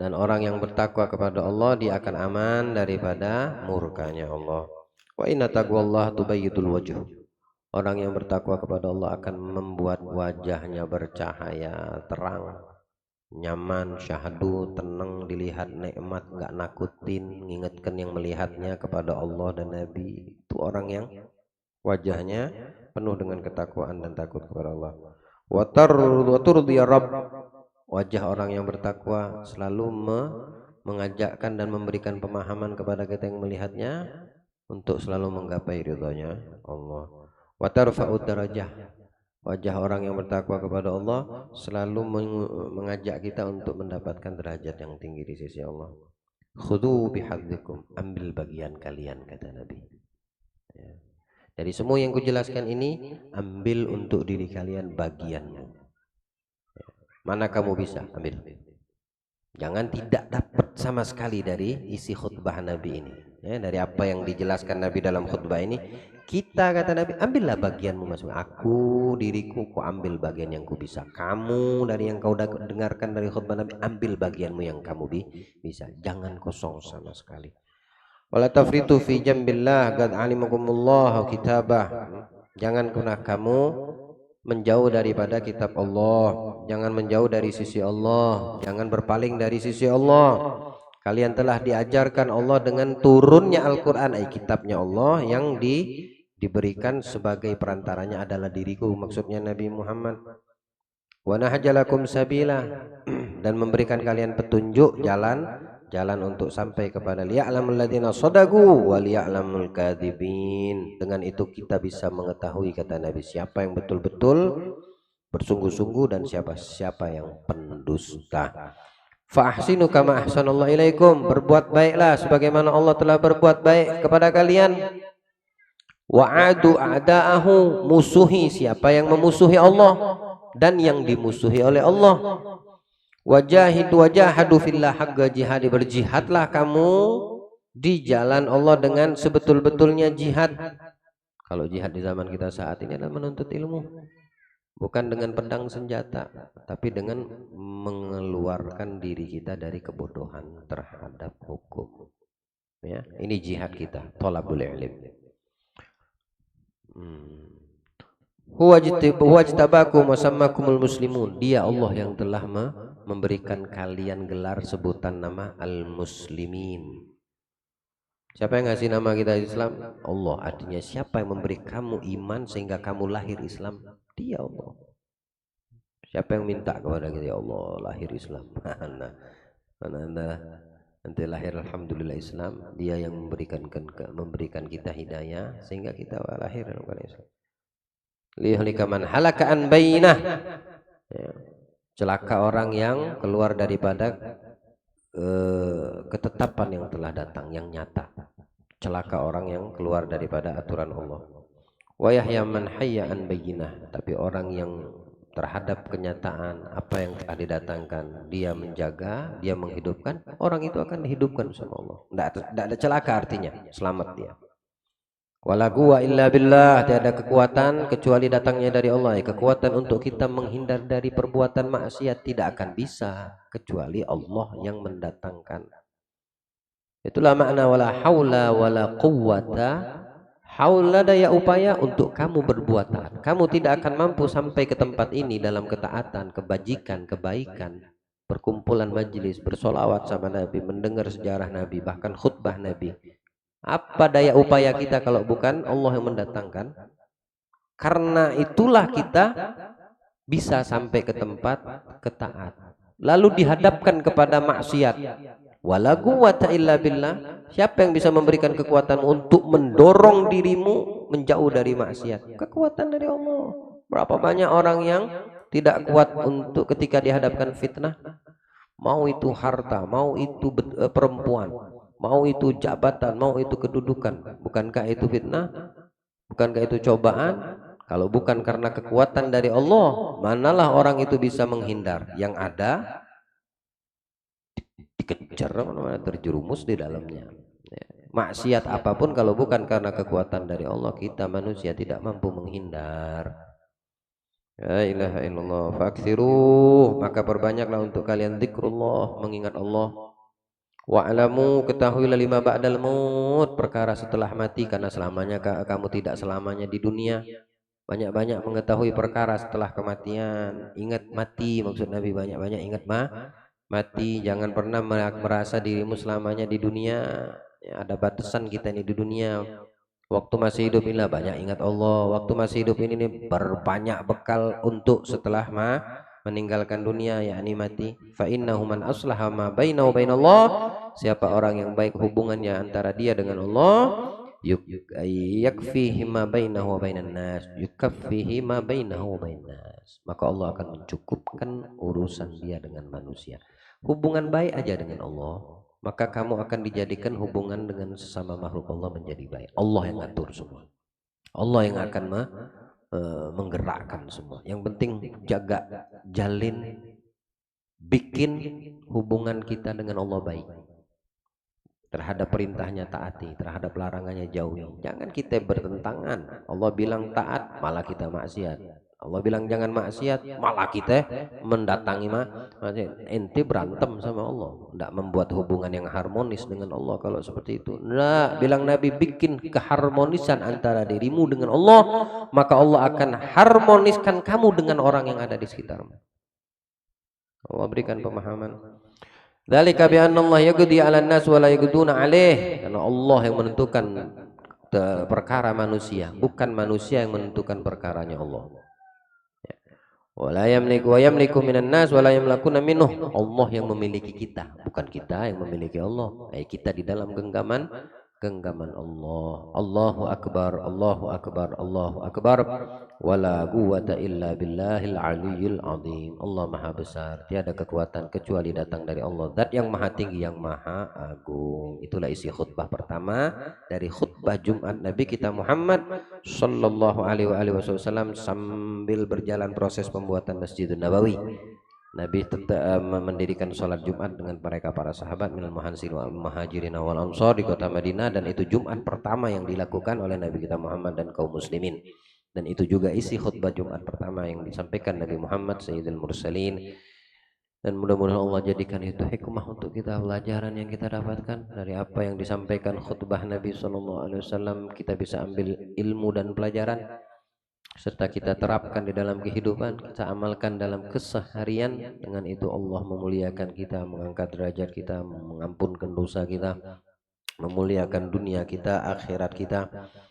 S1: dan orang yang bertakwa kepada Allah dia akan aman daripada murkanya Allah. Wa inna taqwallah tubayyitul wajh, orang yang bertakwa kepada Allah akan membuat wajahnya bercahaya, terang, nyaman, syahdu, tenang, dilihat nikmat, enggak nakutin, mengingatkan yang melihatnya kepada Allah dan Nabi. Itu orang yang wajahnya penuh dengan ketakwaan dan takut kepada Allah. Wa turdi ya Rabb, wajah orang yang bertakwa selalu mengajakkan dan memberikan pemahaman kepada kita yang melihatnya untuk selalu menggapai ridhonya Allah. Wa tarfa'ud darajah, wajah orang yang bertakwa kepada Allah selalu mengajak kita untuk mendapatkan derajat yang tinggi di sisi Allah. Khudhu bihadzikum, ambil bagian kalian kata Nabi, ya. Dari semua yang kujelaskan ini, ambil untuk diri kalian bagianmu. Mana kamu bisa ambil. Jangan tidak dapat sama sekali dari isi khutbah Nabi ini, ya, dari apa yang dijelaskan Nabi dalam khutbah ini. Kita kata Nabi, ambillah bagianmu masing-masing. Aku diriku, ku ambil bagian yang ku bisa. Kamu dari yang kau dengarkan dari khutbah Nabi, ambil bagianmu yang kamu bisa. Jangan kosong sama sekali. Wala tafritu fi jambillah qad alimakumullah kitabah. Jangan pernah kamu menjauh daripada kitab Allah, jangan menjauh dari sisi Allah, jangan berpaling dari sisi Allah. Kalian telah diajarkan Allah dengan turunnya Al-Quran, kitabnya Allah yang diberikan sebagai perantaranya adalah diriku, maksudnya Nabi Muhammad. Wa nahjalakum sabila, dan memberikan kalian petunjuk jalan untuk sampai kepada liya'lamul ladzina shadagu wa liya'lamul kadzibin. Dengan itu kita bisa mengetahui, kata Nabi, siapa yang betul-betul bersungguh-sungguh dan siapa yang pendusta. Fa ahsinu kama ahsanallahu ilaikum, berbuat baiklah sebagaimana Allah telah berbuat baik kepada kalian. Wa adu a'da'ahu, musuhi siapa yang memusuhi Allah dan yang dimusuhi oleh Allah. Wajahadu fillah haqqa jihadi, berjihadlah kamu di jalan Allah dengan sebetul-betulnya jihad. Kalau jihad di zaman kita saat ini adalah menuntut ilmu, bukan dengan pedang senjata, tapi dengan mengeluarkan diri kita dari kebodohan terhadap hukum. Ya, ini jihad kita, thalabul ilm. Huwajtabakum wasammakumul muslimun. Dia Allah yang telah memberikan kalian gelar sebutan nama al-muslimin. Siapa yang ngasih nama kita Islam? Allah. Artinya siapa yang memberi kamu iman sehingga kamu lahir Islam? Dia Allah. Siapa yang minta kepada kita? Ya Allah, lahir Islam. Mana anda nanti lahir alhamdulillah Islam. Dia yang memberikan kita hidayah sehingga kita lahir dalam Islam. Liyahlika man halaka an bayyinah, celaka orang yang keluar daripada ketetapan yang telah datang yang nyata. Celaka orang yang keluar daripada aturan Allah. Wa yahya man hayya an bayyinah, tapi orang yang terhadap kenyataan apa yang telah didatangkan dia menjaga, dia menghidupkan, orang itu akan dihidupkan sama Allah. Tidak ada celaka, artinya selamat dia. Wala quwwata illa billah, tiada kekuatan kecuali datangnya dari Allah. Kekuatan untuk kita menghindar dari perbuatan maksiat tidak akan bisa kecuali Allah yang mendatangkan. Itulah makna wala haula wala quwwata. Haula, daya upaya untuk kamu berbuat taat. Kamu tidak akan mampu sampai ke tempat ini dalam ketaatan, kebajikan, kebaikan, perkumpulan majelis, bersolawat sama Nabi, mendengar sejarah Nabi, bahkan khutbah Nabi. Apa daya upaya kita kalau bukan Allah yang mendatangkan? Karena itulah kita bisa sampai ke tempat ketaat. Lalu dihadapkan kepada maksiat. Wala quwwata illa billah. Siapa yang bisa memberikan kekuatan untuk mendorong dirimu menjauh dari maksiat? Kekuatan dari Allah. Berapa banyak orang yang tidak kuat untuk ketika dihadapkan fitnah? Mau itu harta, mau itu perempuan, mau itu jabatan, mau itu kedudukan. Bukankah itu fitnah? Bukankah itu cobaan? Kalau bukan karena kekuatan dari Allah, manalah orang itu bisa menghindar. Yang ada dikejar, terjerumus di dalamnya. Maksiat apapun kalau bukan karena kekuatan dari Allah, kita manusia tidak mampu menghindar. La ilaha illallah. Faksiru, maka perbanyaklah untuk kalian zikrullah, mengingat Allah. Wa'lamu, ketahuilah lima ba'dal maut, perkara setelah mati, karena selamanya kamu tidak selamanya di dunia. Banyak-banyak mengetahui perkara setelah kematian. Ingat mati, maksud Nabi, banyak-banyak ingat mati. Jangan pernah merasa dirimu selamanya di dunia. Ya, ada batasan kita ini di dunia. Waktu masih hidup inilah banyak ingat Allah. Waktu masih hidup ini berbanyak bekal untuk setelah meninggalkan dunia, yakni mati. Fa innahu man aslaha ma bainahu bainallah, siapa orang yang baik hubungannya antara dia dengan Allah, yakfihi ma bainahu wa bainan nas, yukaffihi ma bainahu wa bainan nas, maka Allah akan mencukupkan urusan dia dengan manusia. Hubungan baik aja dengan Allah, maka kamu akan dijadikan hubungan dengan sesama makhluk Allah menjadi baik. Allah yang atur semua. Allah yang akan menggerakkan semua. Yang penting jaga, jalin, bikin hubungan kita dengan Allah baik. Terhadap perintahnya taati, terhadap larangannya jauhi. Jangan kita bertentangan. Allah bilang taat, malah kita maksiat. Allah bilang jangan maksiat, malah kita mendatangi maksiat. Ente berantem sama Allah, tidak membuat hubungan yang harmonis dengan Allah kalau seperti itu. Nah, bilang Nabi, bikin keharmonisan antara dirimu dengan Allah, maka Allah akan harmoniskan kamu dengan orang yang ada di sekitarmu. Allah berikan pemahaman. Dzalika bi anna Allah yaqdi 'alan nas wa la yaqduna 'alaih. Karena Allah yang menentukan perkara manusia, bukan manusia yang menentukan perkaranya Allah. Wala yamliku wa yamliku minan nas wala yamlakuna minhu. Allah yang memiliki kita, bukan kita yang memiliki Allah. Kita di dalam genggaman Allah. Allahu akbar, Allahu akbar, Allahu akbar. Wala quwwata illa billahil aliyyil azim. Allah maha besar, tiada kekuatan kecuali datang dari Allah, zat yang maha tinggi yang maha agung. Itulah isi khutbah pertama dari khutbah Jumat Nabi kita Muhammad sallallahu alaihi wasallam sambil berjalan proses pembuatan Masjidun Nabawi. Nabi tetap mendirikan sholat Jumat dengan mereka para sahabat minal muhajirin wal ansar di kota Madinah, dan itu Jumat pertama yang dilakukan oleh Nabi kita Muhammad dan kaum muslimin. Dan itu juga isi khutbah Jumat pertama yang disampaikan Nabi Muhammad Sayyidul Mursalin. Dan mudah-mudahan Allah jadikan itu hikmah untuk kita, pelajaran yang kita dapatkan dari apa yang disampaikan khutbah Nabi SAW. Kita bisa ambil ilmu dan pelajaran, serta kita terapkan di dalam kehidupan, kita amalkan dalam keseharian. Dengan itu Allah memuliakan kita, mengangkat derajat kita, mengampunkan dosa kita, memuliakan dunia kita, akhirat kita,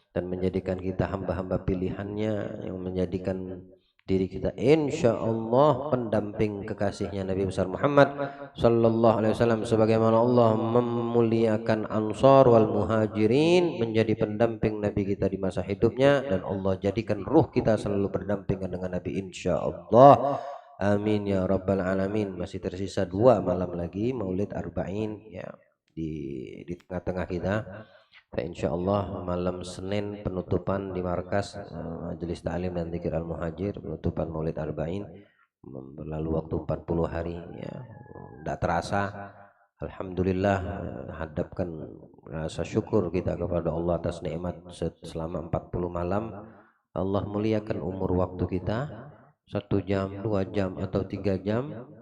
S1: dan menjadikan kita hamba-hamba pilihannya yang menjadikan diri kita insya Allah pendamping kekasihnya Nabi besar Muhammad sallallahu alaihi wasallam, sebagaimana Allah memuliakan Ansar wal Muhajirin menjadi pendamping Nabi kita di masa hidupnya, dan Allah jadikan ruh kita selalu berdampingan dengan Nabi insya Allah. Amin ya rabbal alamin. Masih tersisa 2 malam lagi Maulid Arba'in ya di tengah-tengah kita. Insya Allah malam Senin penutupan di markas Majelis Ta'lim dan Dzikir Al-Muhajir, penutupan Maulid Arba'in. Berlalu waktu 40 hari ya, tidak terasa. Alhamdulillah, hadapkan rasa syukur kita kepada Allah atas nikmat selama 40 malam. Allah muliakan umur waktu kita 1 jam, 2 jam atau 3 jam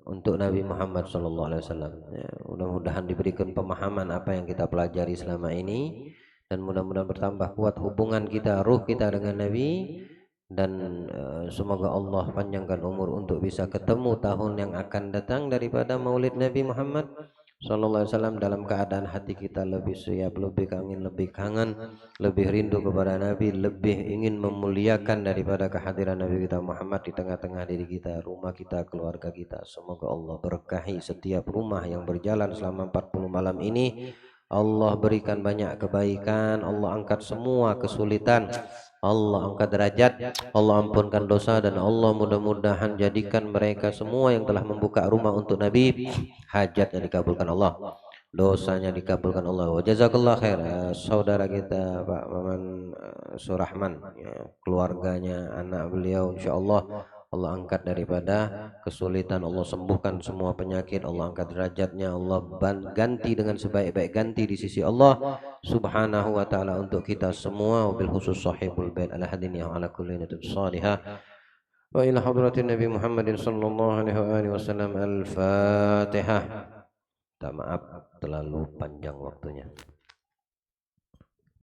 S1: untuk Nabi Muhammad SAW. Ya, mudah-mudahan diberikan pemahaman apa yang kita pelajari selama ini, dan mudah-mudahan bertambah kuat hubungan kita, ruh kita dengan Nabi, dan semoga Allah panjangkan umur untuk bisa ketemu tahun yang akan datang daripada Maulid Nabi Muhammad SAW dalam keadaan hati kita lebih siap, lebih kangen, lebih rindu kepada Nabi, lebih ingin memuliakan daripada kehadiran Nabi kita Muhammad di tengah-tengah diri kita, rumah kita, keluarga kita. Semoga Allah berkahi setiap rumah yang berjalan selama 40 malam ini. Allah berikan banyak kebaikan, Allah angkat semua kesulitan, Allah angkat derajat, Allah ampunkan dosa, dan Allah mudah-mudahan jadikan mereka semua yang telah membuka rumah untuk Nabi hajatnya dikabulkan Allah, dosanya dikabulkan Allah. Wa jazakallah khair saudara kita Pak Maman Surahman ya, keluarganya, anak beliau, insyaallah Allah angkat daripada kesulitan, Allah sembuhkan semua penyakit, Allah angkat derajatnya, Allah ganti dengan sebaik-baik ganti di sisi Allah subhanahu wa ta'ala untuk kita semua. Wabil khusus sahibul bait ala hadin ya ala kulli natin salihah wa ila hadratin Nabi Muhammadin sallallahu alaihi wasallam. Al-Fatihah. Tak maaf terlalu panjang waktunya.